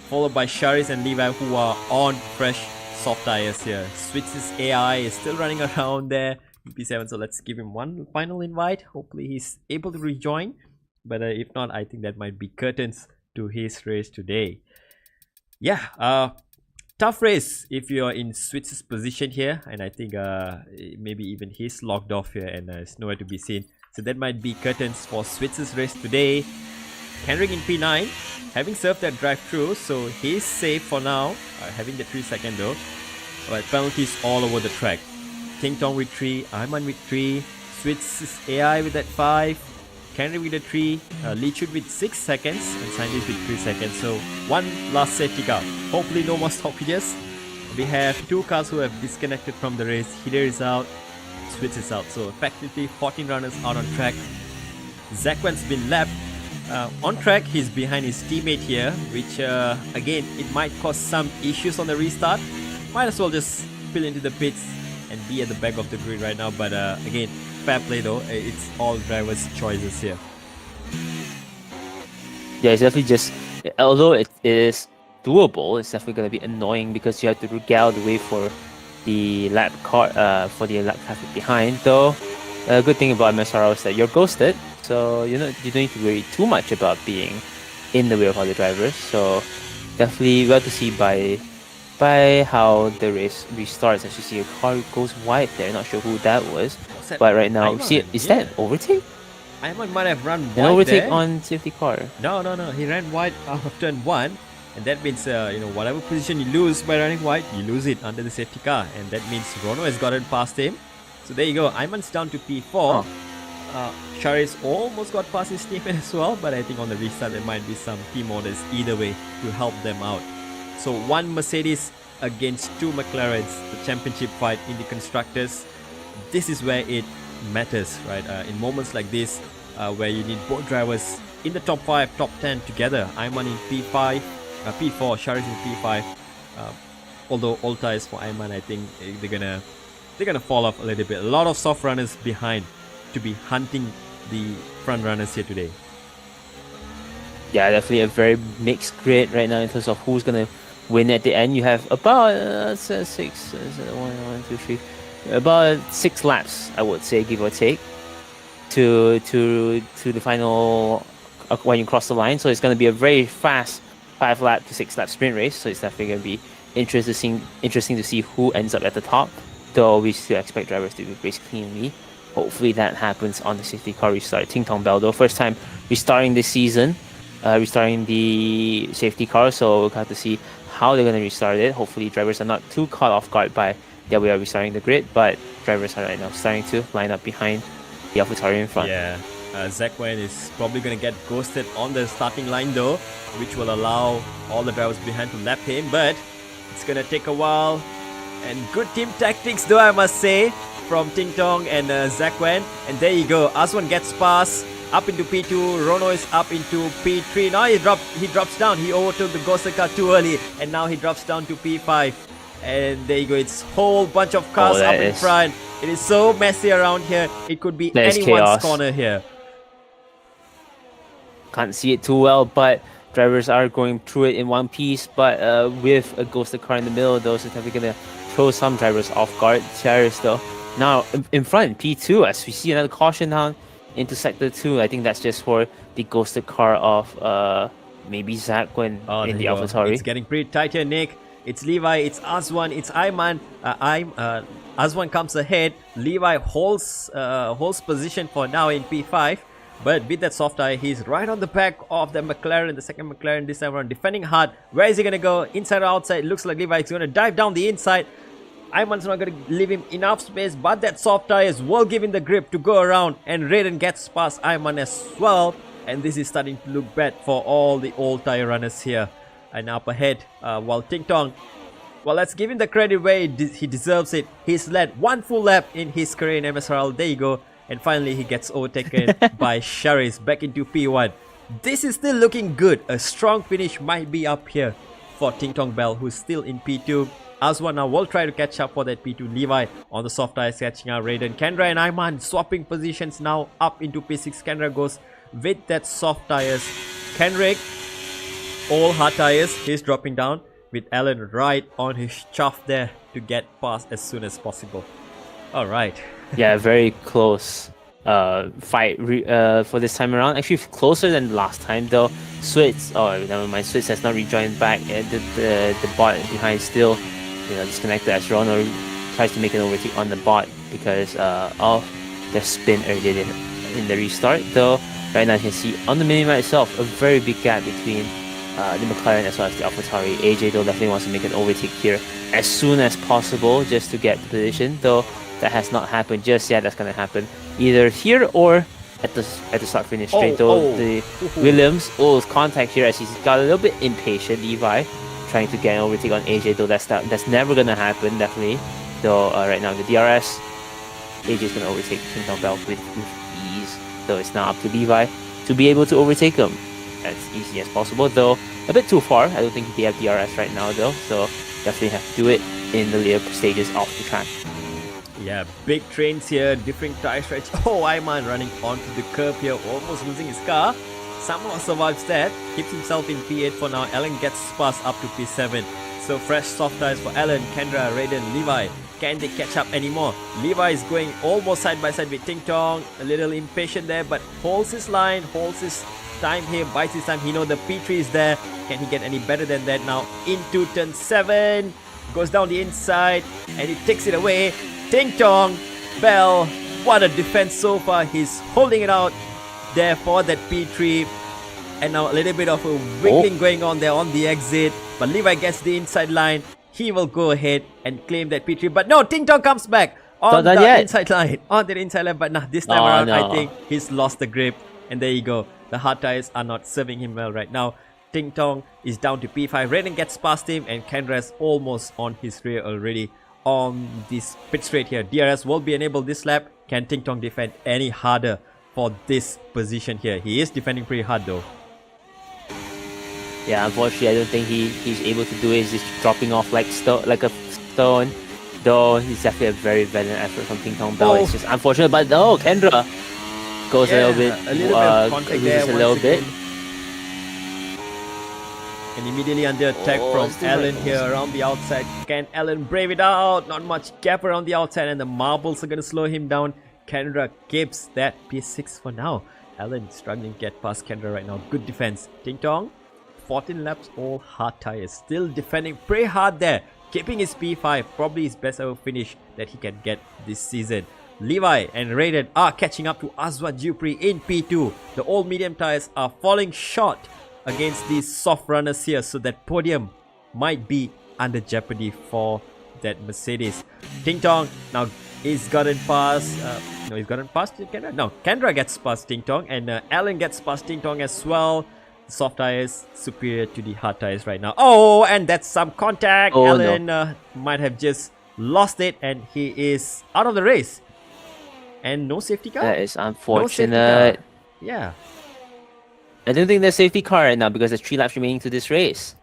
followed by Charis and Levi who are on fresh soft tires here. Switz's AI is still running around there, P7, so let's give him one final invite. Hopefully he's able to rejoin, but if not, I think that might be curtains to his race today. Yeah, tough race if you're in Switz's position here, and I think maybe even he's locked off here and there's nowhere to be seen. So that might be curtains for Switz's race today. Henrik in P9, having served that drive-thru, so he's safe for now, having the 3 second though. But penalties all over the track. Ting Tong with 3, Ayman with 3, Switz's AI with that 5, Henrik with a 3, Lee Chut with 6 seconds, and Scientist with 3 seconds. So one last safety car. Hopefully no more stoppages. We have 2 cars who have disconnected from the race. Hider is out, Switz is out, so effectively 14 runners out on track. Zakwan's been lapped. On track, he's behind his teammate here, which again, it might cause some issues on the restart. Might as well just spill into the pits and be at the back of the grid right now, but again, fair play though. It's all drivers' choices here. Yeah, it's definitely just, although it is doable, it's definitely going to be annoying because you have to regale the way for the lap traffic behind. Though, a good thing about MSRL is that you're ghosted, so you don't need to worry too much about being in the way of other drivers. So definitely well to see by how the race restarts. As you see, a car goes wide there. Not sure who that was, but right now, see, is that an overtake? Ayman might have run wide An overtake there. on safety car. No. He ran wide out of turn 1. And that means, whatever position you lose by running wide, you lose it under the safety car. And that means Rono has gotten past him. So there you go. Ayman's down to P4. Shari's almost got past his teammate as well. But I think on the restart, there might be some team orders either way to help them out. So 1 Mercedes against 2 McLarens. The championship fight in the constructors. This is where it matters, right? In moments like this, where you need both drivers in the top 5, top 10 together. Ayman in P5, P4, Shari's in P5. Although all ties for Ayman, I think they're gonna fall off a little bit. A lot of soft runners behind to be hunting the front runners here today. Yeah, definitely a very mixed grid right now in terms of who's gonna win at the end. You have about about 6 laps, I would say, give or take, to the final when you cross the line. So it's gonna be a very fast 5-lap to 6-lap sprint race. So it's definitely gonna be interesting to see who ends up at the top. Though we still expect drivers to race cleanly. Hopefully that happens on the safety car restart. Ting Tong Bell, though, first time restarting this season, restarting the safety car. So we'll have to see how they're gonna restart it. Hopefully drivers are not too caught off guard by that we are restarting the grid, but drivers are right now starting to line up behind the AlphaTauri in front. Yeah, Zach Wen is probably going to get ghosted on the starting line though, which will allow all the drivers behind to lap him, but it's going to take a while. And good team tactics though, I must say, from Ting Tong and Zach Wen. And there you go, Aswan gets past, up into P2, Rono is up into P3. Now he drops down, he overtook the ghosted car too early, and now he drops down to P5. And there you go, it's whole bunch of cars up in front. It is so messy around here. It could be anyone's corner here. Can't see it too well, but drivers are going through it in one piece. But with a ghosted car in the middle, those are definitely going to throw some drivers off guard. Charis though, now in front, P2, as we see another caution down into sector 2. I think that's just for the ghosted car of maybe Zach Wen in the AlphaTauri. It's getting pretty tight here, Nick. It's Levi, it's Aswan, it's Ayman. Aswan comes ahead. Levi holds position for now in P5. But with that soft tire, he's right on the back of the McLaren, the second McLaren this time around, defending hard. Where is he going to go? Inside or outside? Looks like Levi is going to dive down the inside. Ayman's not going to leave him enough space, but that soft tires will give him the grip to go around. And Raiden gets past Ayman as well. And this is starting to look bad for all the old tire runners here. And up ahead, while Ting Tong, well, let's give him the credit where he deserves it. He's led 1 full lap in his career in MSRL. There you go. And finally, he gets overtaken by Sharis back into P1. This is still looking good. A strong finish might be up here for Ting Tong Bell, who's still in P2. Aswan now will try to catch up for that P2. Levi on the soft tires catching out Raiden. Kendra and Ayman swapping positions now up into P6. Kendra goes with that soft tires. Kendrick, all hard tires. He's dropping down with Alan right on his chaff there to get past as soon as possible. Alright. Yeah, very close fight for this time around. Actually, closer than last time though. Switz, oh never mind, Switz has not rejoined back. The bot behind still disconnected as Rono tries to make an overtake on the bot because of the spin earlier in the restart. Though right now you can see on the minimap itself a very big gap between the McLaren as well as the AlphaTauri. AJ though definitely wants to make an overtake here as soon as possible just to get the position. Though that has not happened just yet. That's gonna happen either here or at the start finish straight. The Williams contact here as he's got a little bit impatient. Levi trying to get an overtake on AJ, though that's never gonna happen definitely. Though right now the DRS, AJ is gonna overtake Ting Tong Bell with ease. Though it's now up to Levi to be able to overtake him as easy as possible. Though a bit too far. I don't think they have DRS right now though, so definitely have to do it in the later stages of the track. Yeah, big trains here, different tire stretch. Oh, Ayman running onto the curb here, almost losing his car. Somehow survives that, keeps himself in P8 for now. Alan gets passed up to P7. So fresh soft tires for Alan, Kendra, Raiden, Levi. Can they catch up anymore? Levi is going almost side by side with Ting Tong. A little impatient there, but holds his line, holds his time here, bites his time. He knows the P3 is there. Can he get any better than that now? Into turn 7. Goes down the inside and he takes it away. Ting Tong, Bell, what a defense so far. He's holding it out there for that P3. And now a little bit of a wiggling going on there on the exit. But Levi gets the inside line. He will go ahead and claim that P3. But no, Ting Tong comes back on the inside line. On the inside line. But nah, this time around, I think he's lost the grip. And there you go. The hard tires are not serving him well right now. Ting Tong is down to P5. Raiden gets past him. And Kendra's almost on his rear already on this pit straight here. DRS will be enabled this lap. Can Ting Tong defend any harder for this position here? He is defending pretty hard though. Yeah, unfortunately, I don't think he's able to do it. He's just dropping off like a stone. Though he's definitely a very valiant effort from Ting Tong Bell. It's just unfortunate, but no, Kendra goes a little bit. And immediately under attack from Alan here around the outside. Can Alan brave it out? Not much gap around the outside, and the marbles are going to slow him down. Kendra keeps that P6 for now. Alan struggling to get past Kendra right now. Good defense. Ting Tong, 14 laps, all hard tires. Still defending pretty hard there. Keeping his P5. Probably his best ever finish that he can get this season. Levi and Raiden are catching up to Azwan Jupri in P2. The old medium tires are falling short against these soft runners here. So that podium might be under jeopardy for that Mercedes. Ting Tong now he's gotten past. No, he's gotten past Kendra. No, Kendra gets past Ting Tong, and Alan gets past Ting Tong as well. Soft tires superior to the hard tires right now. Oh, and that's some contact. Alan might have just lost it, and he is out of the race. And no safety car. That is unfortunate. No yeah. I don't think there's safety car right now because there's 3 laps remaining to this race.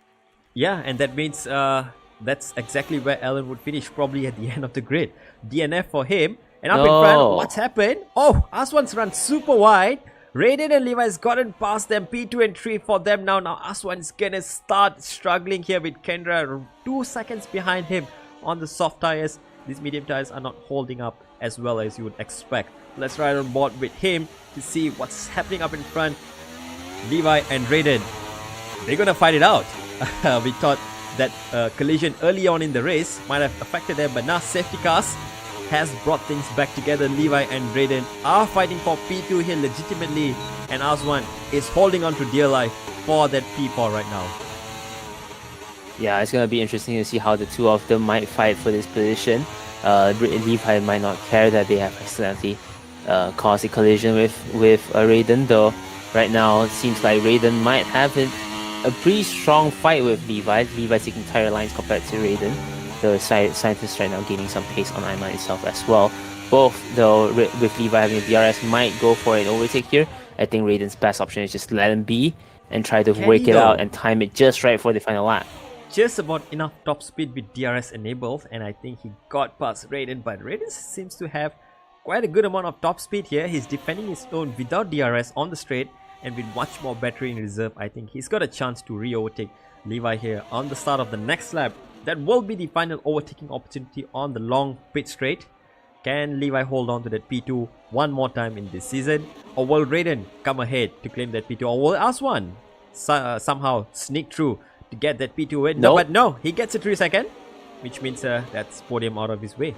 Yeah, and that means that's exactly where Alan would finish, probably at the end of the grid. DNF for him. And up in front, what's happened? Oh, Aswan's run super wide. Raiden and Levi's gotten past them. P2 and 3 for them now. Now Aswan's gonna start struggling here with Kendra 2 seconds behind him on the soft tires. These medium tires are not holding up as well as you would expect. Let's ride on board with him to see what's happening up in front. Levi and Raiden, they're gonna fight it out. We thought that collision early on in the race might have affected them, but now safety cars has brought things back together. Levi and Raiden are fighting for P2 here legitimately, and Aswan is holding on to dear life for that P4 right now. Yeah, it's gonna be interesting to see how the two of them might fight for this position. Levi might not care that they have accidentally caused a collision with Raiden, though right now it seems like Raiden might have a pretty strong fight with Levi. Levi's taking tighter lines compared to Raiden. The scientists right now gaining some pace on Ayman itself as well. Both, though, with Levi having a DRS, might go for an overtake here. I think Raiden's best option is just let him be and try to work it out and time it just right for the final lap. Just about enough top speed with DRS enabled, and I think he got past Raiden, but Raiden seems to have quite a good amount of top speed here. He's defending his own without DRS on the straight, and with much more battery in reserve, I think he's got a chance to re-overtake Levi here on the start of the next lap. That will be the final overtaking opportunity on the long pit straight. Can Levi hold on to that P2 one more time in this season? Or will Raiden come ahead to claim that P2? Or will Aswan somehow sneak through to get that P2 win? No, but no, he gets a 3 second, which means that's podium out of his way.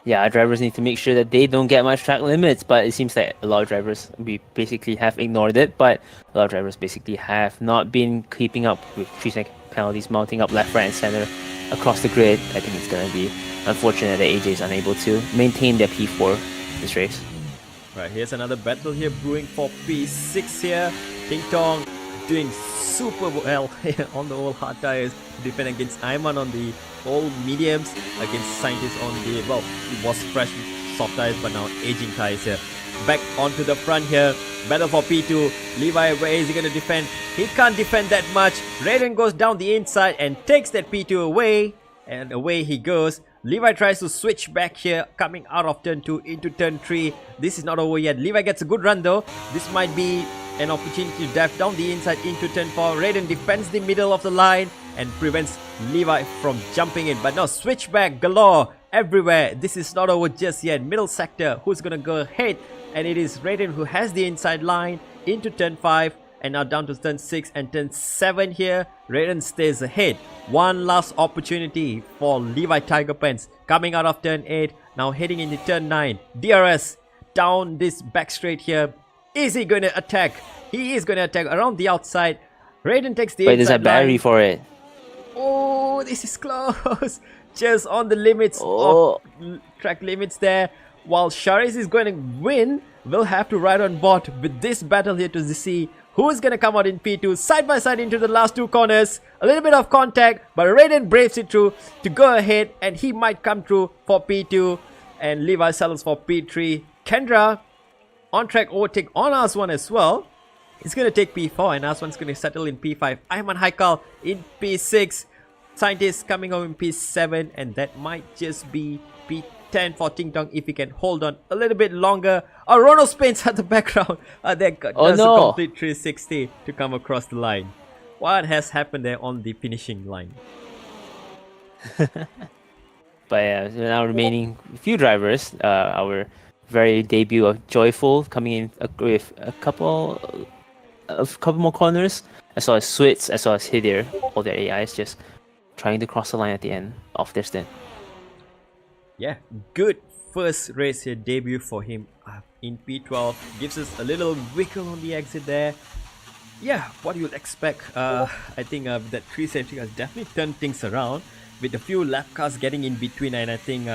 Yeah, drivers need to make sure that they don't get much track limits, but it seems like a lot of drivers basically have ignored it, but a lot of drivers basically have not been keeping up with 3-second penalties mounting up left, right, and center across the grid. I think it's going to be unfortunate that AJ is unable to maintain their P4 this race. Right, here's another battle here brewing for P6 here. Ting Tong doing super well on the old hard tires, defend against Ayman on the old mediums, against scientists on the, well, it was fresh soft tires but now aging tires here. Back onto the front here, battle for P2. Levi, where is he going to defend? He can't defend that much. Raiden goes down the inside and takes that P2 away, and away he goes. Levi tries to switch back here, coming out of turn 2 into turn 3. This is not over yet. Levi gets a good run though. This might be an opportunity to dive down the inside into turn 4. Raiden defends the middle of the line and prevents Levi from jumping in. But now switchback galore everywhere. This is not over just yet. Middle sector, who's gonna go ahead? And it is Raiden who has the inside line into turn 5. And now down to turn 6 and turn 7 here. Raiden stays ahead. One last opportunity for Levi Tiger Pants. Coming out of turn 8. Now heading into turn 9. DRS down this back straight here. Is he going to attack? He is going to attack around the outside. Raiden takes the Wait, there's a inside battery line. for it. Oh, this is close. Just on the limits of track limits there. While Charis is going to win, we'll have to ride on board with this battle here to see who's going to come out in P2 side by side into the last 2 corners. A little bit of contact, but Raiden braves it through to go ahead, and he might come through for P2. And Levi settles for P3. Kendra on track overtake on Aswan as well. He's going to take P4 and Aswan's going to settle in P5. Ayman Haikal in P6. Scientist coming out in P7, and that might just be P10 for Ting Tong if he can hold on a little bit longer. Rono spins at the background. Does a complete 360 to come across the line. What has happened there on the finishing line? But yeah, now remaining few drivers. Our very debut of Joyful coming in with a couple more corners, as well as Switz, as well as Hidir. All their AIs just trying to cross the line at the end of their stint. Yeah, good first race here, debut for him in P12. Gives us a little wiggle on the exit there. Yeah, what you'd expect. I think that 3 safety cars definitely turned things around with a few lap cars getting in between, and I think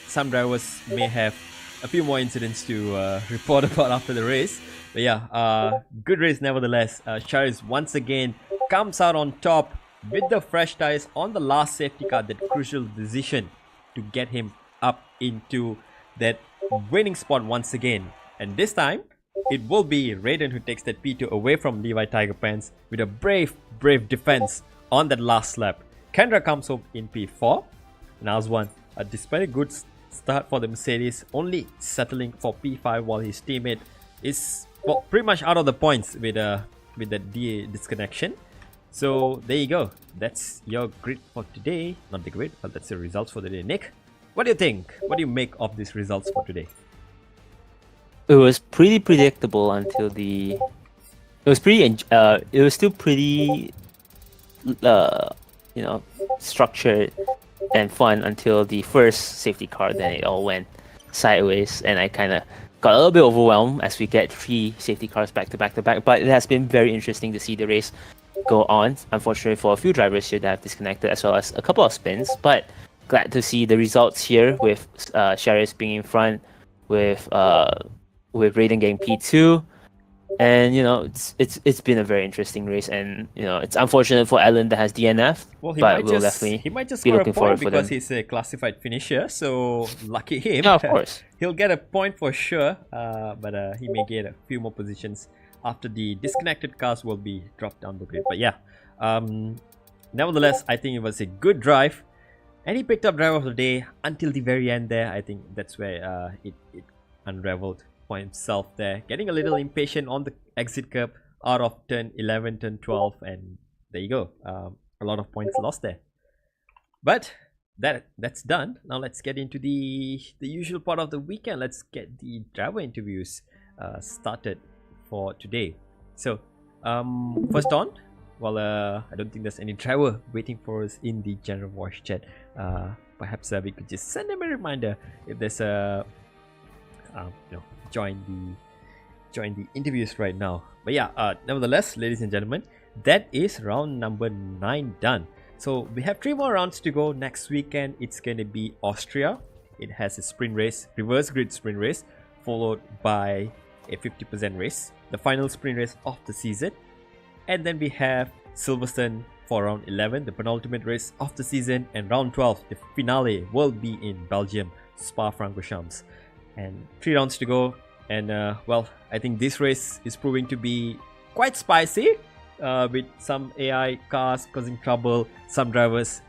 some drivers may have a few more incidents to report about after the race. But yeah, good race nevertheless. Charis once again comes out on top with the fresh tires on the last safety car. That crucial decision to get him up into that winning spot once again. And this time, it will be Raiden who takes that P2 away from Levi Tiger Pants with a brave defense on that last lap. Kendra comes home in P4. Nazwan, despite a good start for the Mercedes, only settling for P5 while his teammate is pretty much out of the points with the disconnection. So there you go. That's your grid for today. Not the grid, but that's the results for the day. Nick, what do you think? What do you make of these results for today? It was pretty predictable until the. It was still pretty, structured and fun until the first safety car. Then it all went sideways, and I kind of got a little bit overwhelmed as we get 3 safety cars back to back to back. But it has been very interesting to see the race go on. Unfortunately for a few drivers here that have disconnected, as well as a couple of spins, but glad to see the results here with Charis being in front, with Raiden getting P2, and it's been a very interesting race, and it's unfortunate for Ellen that has DNF, but he might just score a point because he's a classified finisher, so lucky him. Yeah, of course. He'll get a point for sure, but he may get a few more positions after the disconnected cars will be dropped down the grid. But yeah, nevertheless, I think it was a good drive, and he picked up driver of the day until the very end there. I think that's where it unraveled for himself there, getting a little impatient on the exit curb out of turn 11, turn 12, and there you go. A lot of points lost there. But that's done. Now let's get into the usual part of the weekend. Let's get the driver interviews started for today. So first on, well, I don't think there's any driver waiting for us in the general voice chat. Perhaps we could just send them a reminder if there's a join the interviews right now. But yeah, nevertheless, ladies and gentlemen, that is round number 9 done. So we have 3 more rounds to go. Next weekend it's going to be Austria. It has a sprint race, reverse grid sprint race, followed by a 50% race, the final sprint race of the season. And then we have Silverstone for round 11, the penultimate race of the season, and round 12, the finale, will be in Belgium, Spa-Francorchamps. And 3 rounds to go, and well, I think this race is proving to be quite spicy, with some AI cars causing trouble, some drivers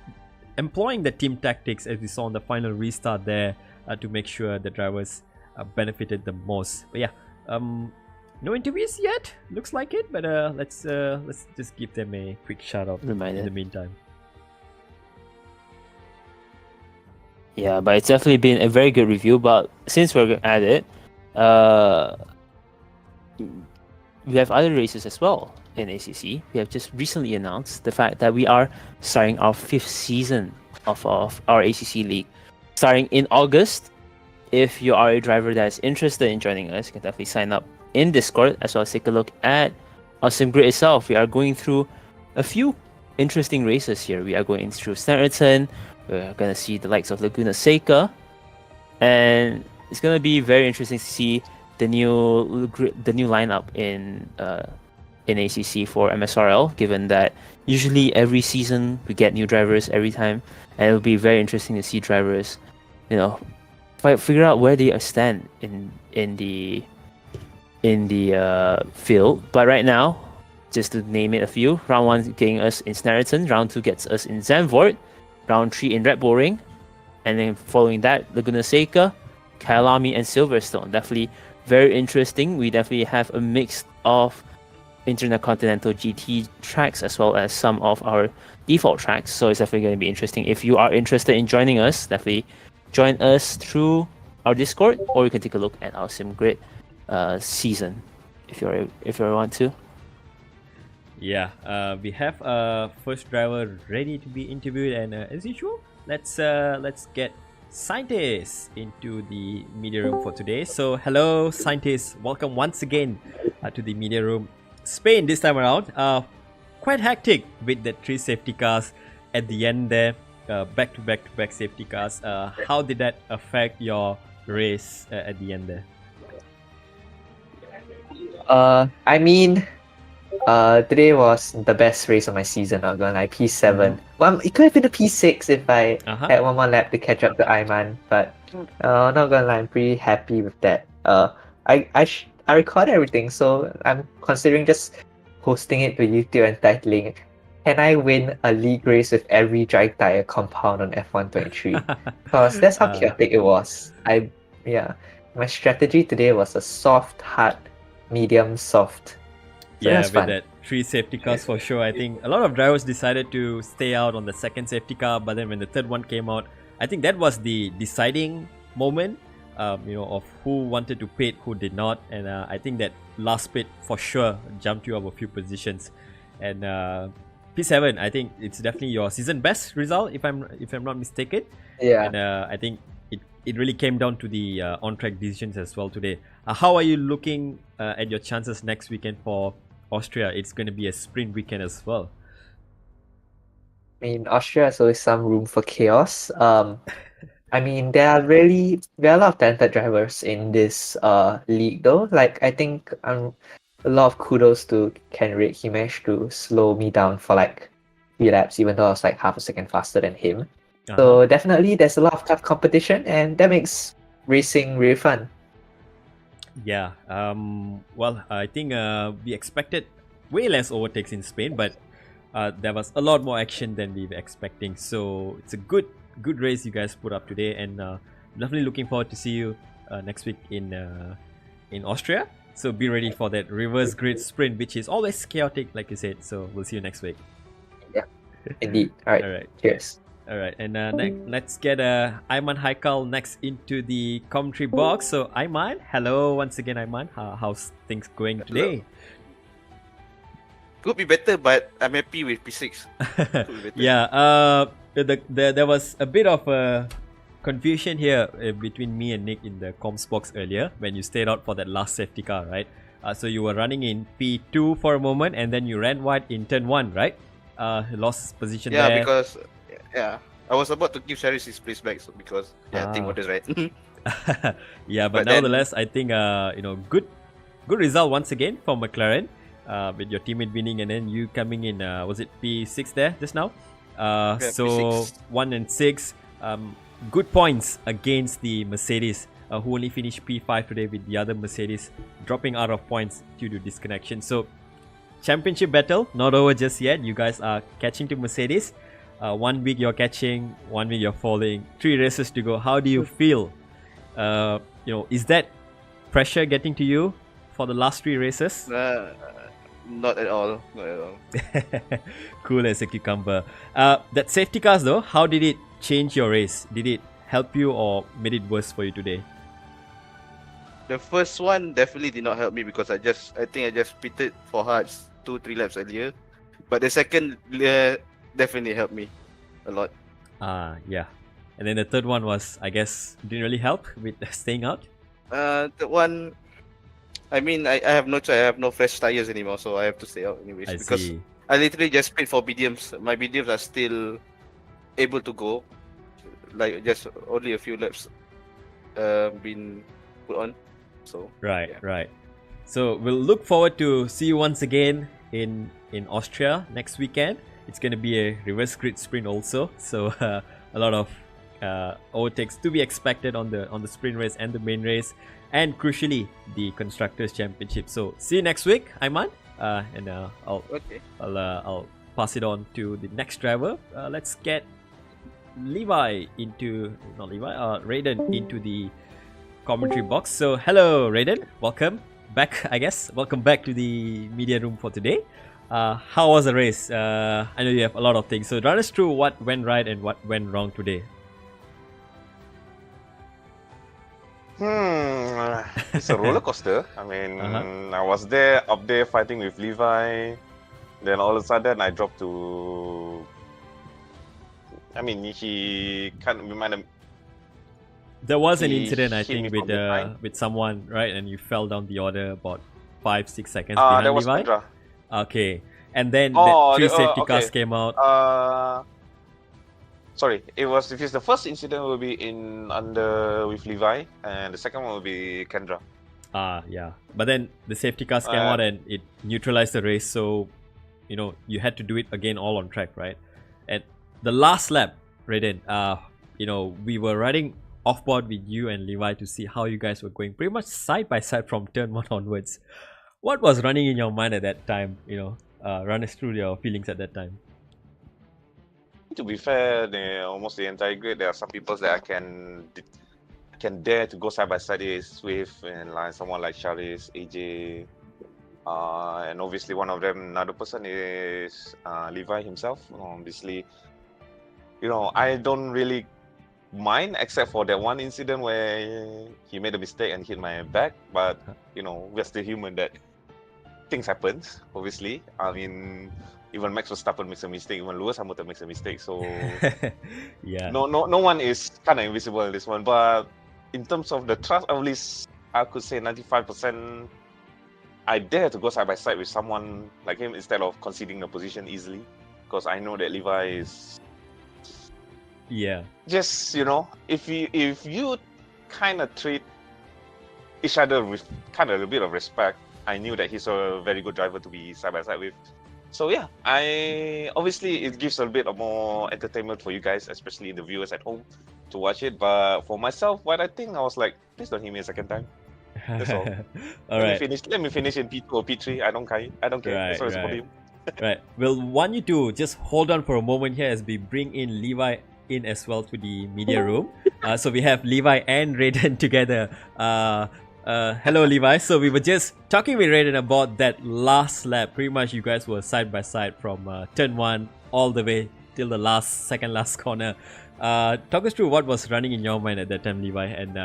employing the team tactics as we saw on the final restart there to make sure the drivers benefited the most. But yeah, no interviews yet. Looks like it, but let's just give them a quick shout out in the meantime. Yeah, but it's definitely been a very good review. But since we're at it, we have other races as well in ACC. We have just recently announced the fact that we are starting our 5th season of our ACC league, starting in August. If you are a driver that is interested in joining us, you can definitely sign up in Discord, as well as take a look at our sim grid itself. We are going through a few interesting races here. We are going through Snetterton. We're gonna see the likes of Laguna Seca, and it's gonna be very interesting to see the new lineup in ACC for MSRL. Given that usually every season we get new drivers every time, and it'll be very interesting to see drivers, figure out where they stand in the field. But right now, just to name it a few, round 1 getting us in Snetterton, round 2 gets us in Zandvoort, round 3 in Red Bull Ring, and then following that, Laguna Seca, Kyalami, and Silverstone. Definitely very interesting. We definitely have a mix of Intercontinental GT tracks as well as some of our default tracks, so it's definitely going to be interesting. If you are interested in joining us, definitely join us through our Discord, or you can take a look at our sim grid season if you want to. Yeah, we have first driver ready to be interviewed, and as usual, let's get Scientist into the media room for today. So hello Scientist, welcome once again to the media room. Spain this time around, quite hectic with the 3 safety cars at the end there, back to back safety cars. How did that affect your race at the end there? I mean, today was the best race of my season. I'm gonna like P7. Well, it could have been a P6 if I had one more lap to catch up to Ayman. But not gonna lie, I'm pretty happy with that. I recorded everything, so I'm considering just posting it to YouTube and titling, "Can I win a league race with every dry tire compound on F123?" Because that's how chaotic it was. My strategy today was a soft, hard, medium, soft. So yeah, that's with fun. that 3 safety cars for sure. I think a lot of drivers decided to stay out on the second safety car, but then when the third one came out, I think that was the deciding moment, of who wanted to pit, who did not, and I think that last pit for sure jumped you up a few positions. And P7, I think it's definitely your season best result, if I'm not mistaken. Yeah. And I think it really came down to the on-track decisions as well today. How are you looking at your chances next weekend for Austria? It's going to be a sprint weekend as well. I mean, Austria has always some room for chaos. I mean, there are a lot of talented drivers in this league, though. Like, I think a lot of kudos to Kenrick. He managed to slow me down for like 3 laps, even though I was like half a second faster than him. So definitely, there's a lot of tough competition, and that makes racing really fun. Yeah. Well, I think we expected way less overtakes in Spain, but there was a lot more action than we were expecting. So it's a good race you guys put up today, and definitely looking forward to see you next week in Austria. So be ready for that reverse grid sprint, which is always chaotic, like you said. So we'll see you next week. Yeah, indeed. All right. Cheers. All right, and let's get Ayman Haikal next into the commentary box. So Ayman, hello once again, Ayman. How's things going today? Could be better, but I'm happy with P6. Yeah, there was a bit of confusion here between me and Nick in the comms box earlier when you stayed out for that last safety car, right? So you were running in P2 for a moment, and then you ran wide in turn 1, right? Lost position there. Yeah, because I was about to give Charis his place back, so because team orders, right? Yeah, but nevertheless, I think good result once again for McLaren, with your teammate winning and then you coming in. Was it P6 there just now? So P6. 1 and 6, good points against the Mercedes, who only finished P5 today, with the other Mercedes dropping out of points due to disconnection. So championship battle not over just yet. You guys are catching to Mercedes. 1 week you're catching, 1 week you're falling, 3 races to go. How do you feel? Is that pressure getting to you for the last 3 races? Not at all. Not at all. Cool as a cucumber. That safety cars though, how did it change your race? Did it help you or made it worse for you today? The first one definitely did not help me because I think I just pitted for hearts 2-3 laps earlier. But the second definitely helped me a lot. Yeah. And then the third one was, I guess, didn't really help with staying out. The one, I mean, I have no choice. I have no fresh tires anymore, so I have to stay out anyways. I because see. I literally just pit for BDMs. My BDMs are still able to go, like just only a few laps been put on. So Right, yeah. right. So we'll look forward to see you once again in Austria next weekend. It's going to be a reverse grid sprint also, so a lot of overtakes to be expected on the sprint race and the main race, and crucially the constructors championship. So see you next week, Aiman, and I'll pass it on to the next driver. Let's get Raiden into the commentary box. So hello Raiden, welcome back. Welcome back to the media room for today. How was the race? I know you have a lot of things, so run us through what went right and what went wrong today. It's a roller coaster. I mean, I was up there fighting with Levi. Then all of a sudden I dropped to... I mean, he can't remind. There was an incident, I think, with someone, right? And you fell down the order about 5-6 seconds behind that was Levi. Kendra. Okay, and then the 3 safety cars okay. came out. Sorry, if it's the first incident will be with Levi, and the second one will be Kendra. Yeah. But then the safety cars came out and it neutralized the race, so you had to do it again all on track, right? And the last lap, Raiden, we were riding off board with you and Levi to see how you guys were going pretty much side by side from turn 1 onwards. What was running in your mind at that time? Run us through your feelings at that time. To be fair, almost the entire grid, there are some people that I can dare to go side by side with, and like someone like Charis, AJ, and obviously one of them, another person is Levi himself. Obviously, I don't really mind except for that one incident where he made a mistake and hit my back. But we're still human. That things happen. Obviously, I mean. Even Max Verstappen makes a mistake. Even Lewis Hamilton makes a mistake. So yeah, no one is kind of invisible in this one. But in terms of the trust, at least I could say 95%. I dare to go side by side with someone like him instead of conceding the position easily, because I know that Levi is. Yeah. Just if you kind of treat each other with kind of a bit of respect, I knew that he's a very good driver to be side by side with. So yeah, obviously it gives a bit of more entertainment for you guys, especially the viewers at home, to watch it. But for myself, what I think, I was like, please don't hit me a second time. That's all. Let me finish in P2 or P3. I don't care. Right, That's for you. Right. We'll want you to just hold on for a moment here as we bring in Levi in as well to the media room. So we have Levi and Raiden together. Hello Levi. So we were just talking with Raiden about that last lap. Pretty much you guys were side by side from turn 1 all the way till the second last corner. Talk us through what was running in your mind at that time, Levi, and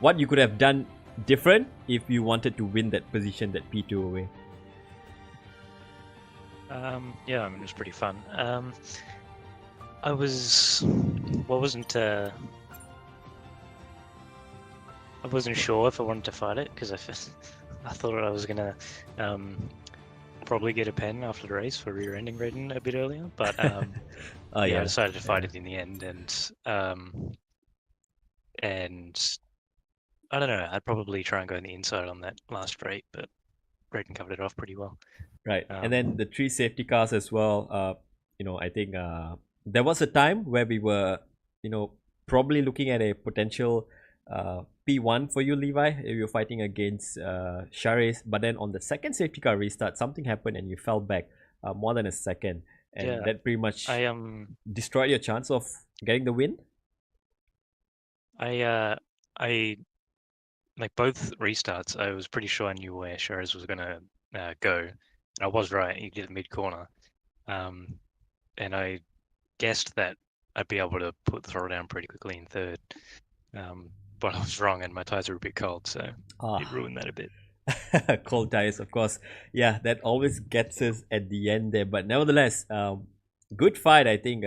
what you could have done different if you wanted to win that position, that P2 away. Yeah, I mean, it was pretty fun. I wasn't sure if I wanted to fight it, because I thought I was gonna probably get a pen after the race for rear-ending Raiden a bit earlier, but I decided to fight it in the end, and I don't know, I'd probably try and go on the inside on that last straight, but Raiden covered it off pretty well. Right, and then the 3 safety cars as well. I think there was a time where we were, probably looking at a potential P1 for you, Levi, if you're fighting against Charis. But then on the second safety car restart, something happened and you fell back more than a second. and that pretty much I destroyed your chance of getting the win. I like both restarts. I was pretty sure I knew where Sherris was gonna go. And I was right. He did mid corner, and I guessed that I'd be able to put the throttle down pretty quickly in third. But I was wrong, and my tires were a bit cold, so it ruined that a bit. Cold tires, of course. Yeah, that always gets us at the end there. But nevertheless, good fight, I think,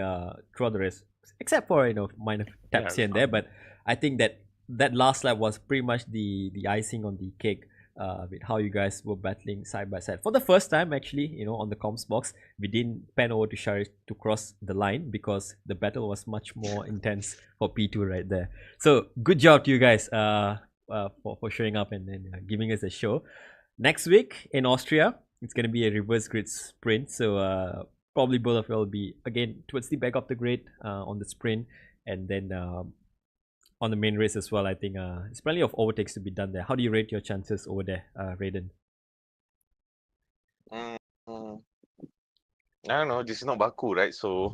throughout the race, except for minor taps here and there. But I think that last lap was pretty much the icing on the cake. With how you guys were battling side by side for the first time, actually, on the comms box, we didn't pan over to Sharish to cross the line because the battle was much more intense for P2 right there. So good job to you guys for showing up and giving us a show. Next week in Austria, it's going to be a reverse grid sprint, so probably both of you will be again towards the back of the grid on the sprint, and then on the main race as well. I think there's plenty of overtakes to be done there. How do you rate your chances over there, Raiden? I don't know. This is not Baku, right? So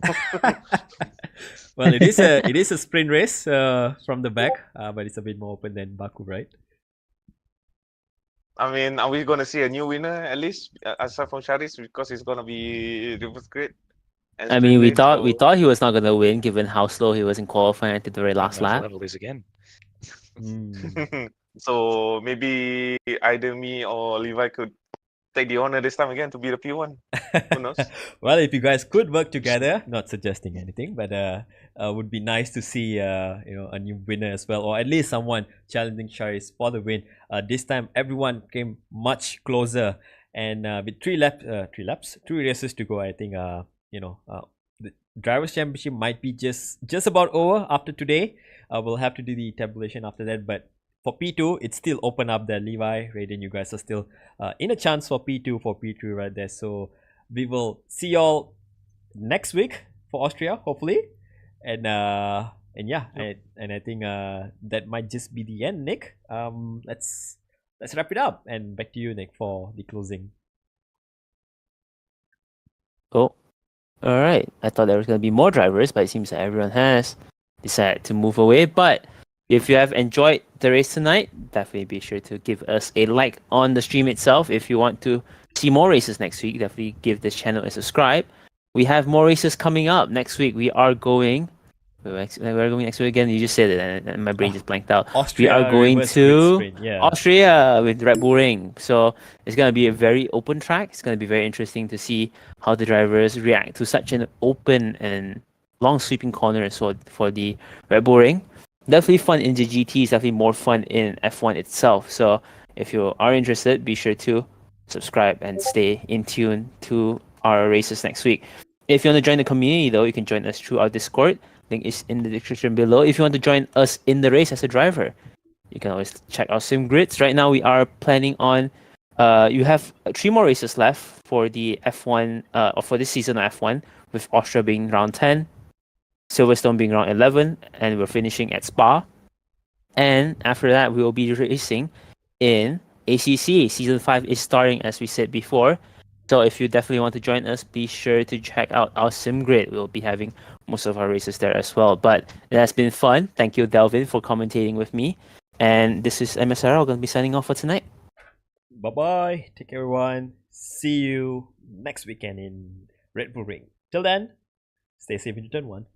well, it is a sprint race from the back, but it's a bit more open than Baku, right? I mean, are we gonna see a new winner at least aside from Sharis, because it's gonna be reverse grid? I mean, we thought he was not gonna win given how slow he was in qualifying at the very last lap. Level is again. So maybe either me or Levi could take the honor this time again to be the P1. Who knows? Well, if you guys could work together, not suggesting anything, but would be nice to see a new winner as well, or at least someone challenging Sharis for the win. This time everyone came much closer, and with three races to go, I think the drivers championship might be just about over after today. We'll have to do the tabulation after that, but for P2 it's still open up there. Levi, Raiden, you guys are still in a chance for P2, for P3 right there. So we will see y'all next week for Austria, hopefully, and yeah, and I think that might just be the end. Nick, let's wrap it up, and back to you, Nick, for the closing. Cool. All right. I thought there was going to be more drivers, but it seems that everyone has decided to move away. But if you have enjoyed the race tonight, definitely be sure to give us a like on the stream itself. If you want to see more races next week, definitely give this channel a subscribe. We have more races coming up next week. We are going. We're going next week again. You just said it, and my brain just blanked out. Austria, we are going to Austria with Red Bull Ring. So it's going to be a very open track. It's going to be very interesting to see how the drivers react to such an open and long sweeping corner for the Red Bull Ring. Definitely fun in the GT. It's definitely more fun in F1 itself. So if you are interested, be sure to subscribe and stay in tune to our races next week. If you want to join the community, though, you can join us through our Discord. Link is in the description below. If you want to join us in the race as a driver, you can always check our sim grids. Right now, we are planning on. You have 3 more races left for the F1, or for this season of F1, with Austria being round 10, Silverstone being round 11, and we're finishing at Spa. And after that, we will be racing in ACC. Season 5 is starting, as we said before. So if you definitely want to join us, be sure to check out our sim grid. We'll be having most of our races there as well. But it has been fun. Thank you, Delvin, for commentating with me. And this is MSRL going to be signing off for tonight. Bye-bye. Take care, everyone. See you next weekend in Red Bull Ring. Till then, stay safe in turn 1.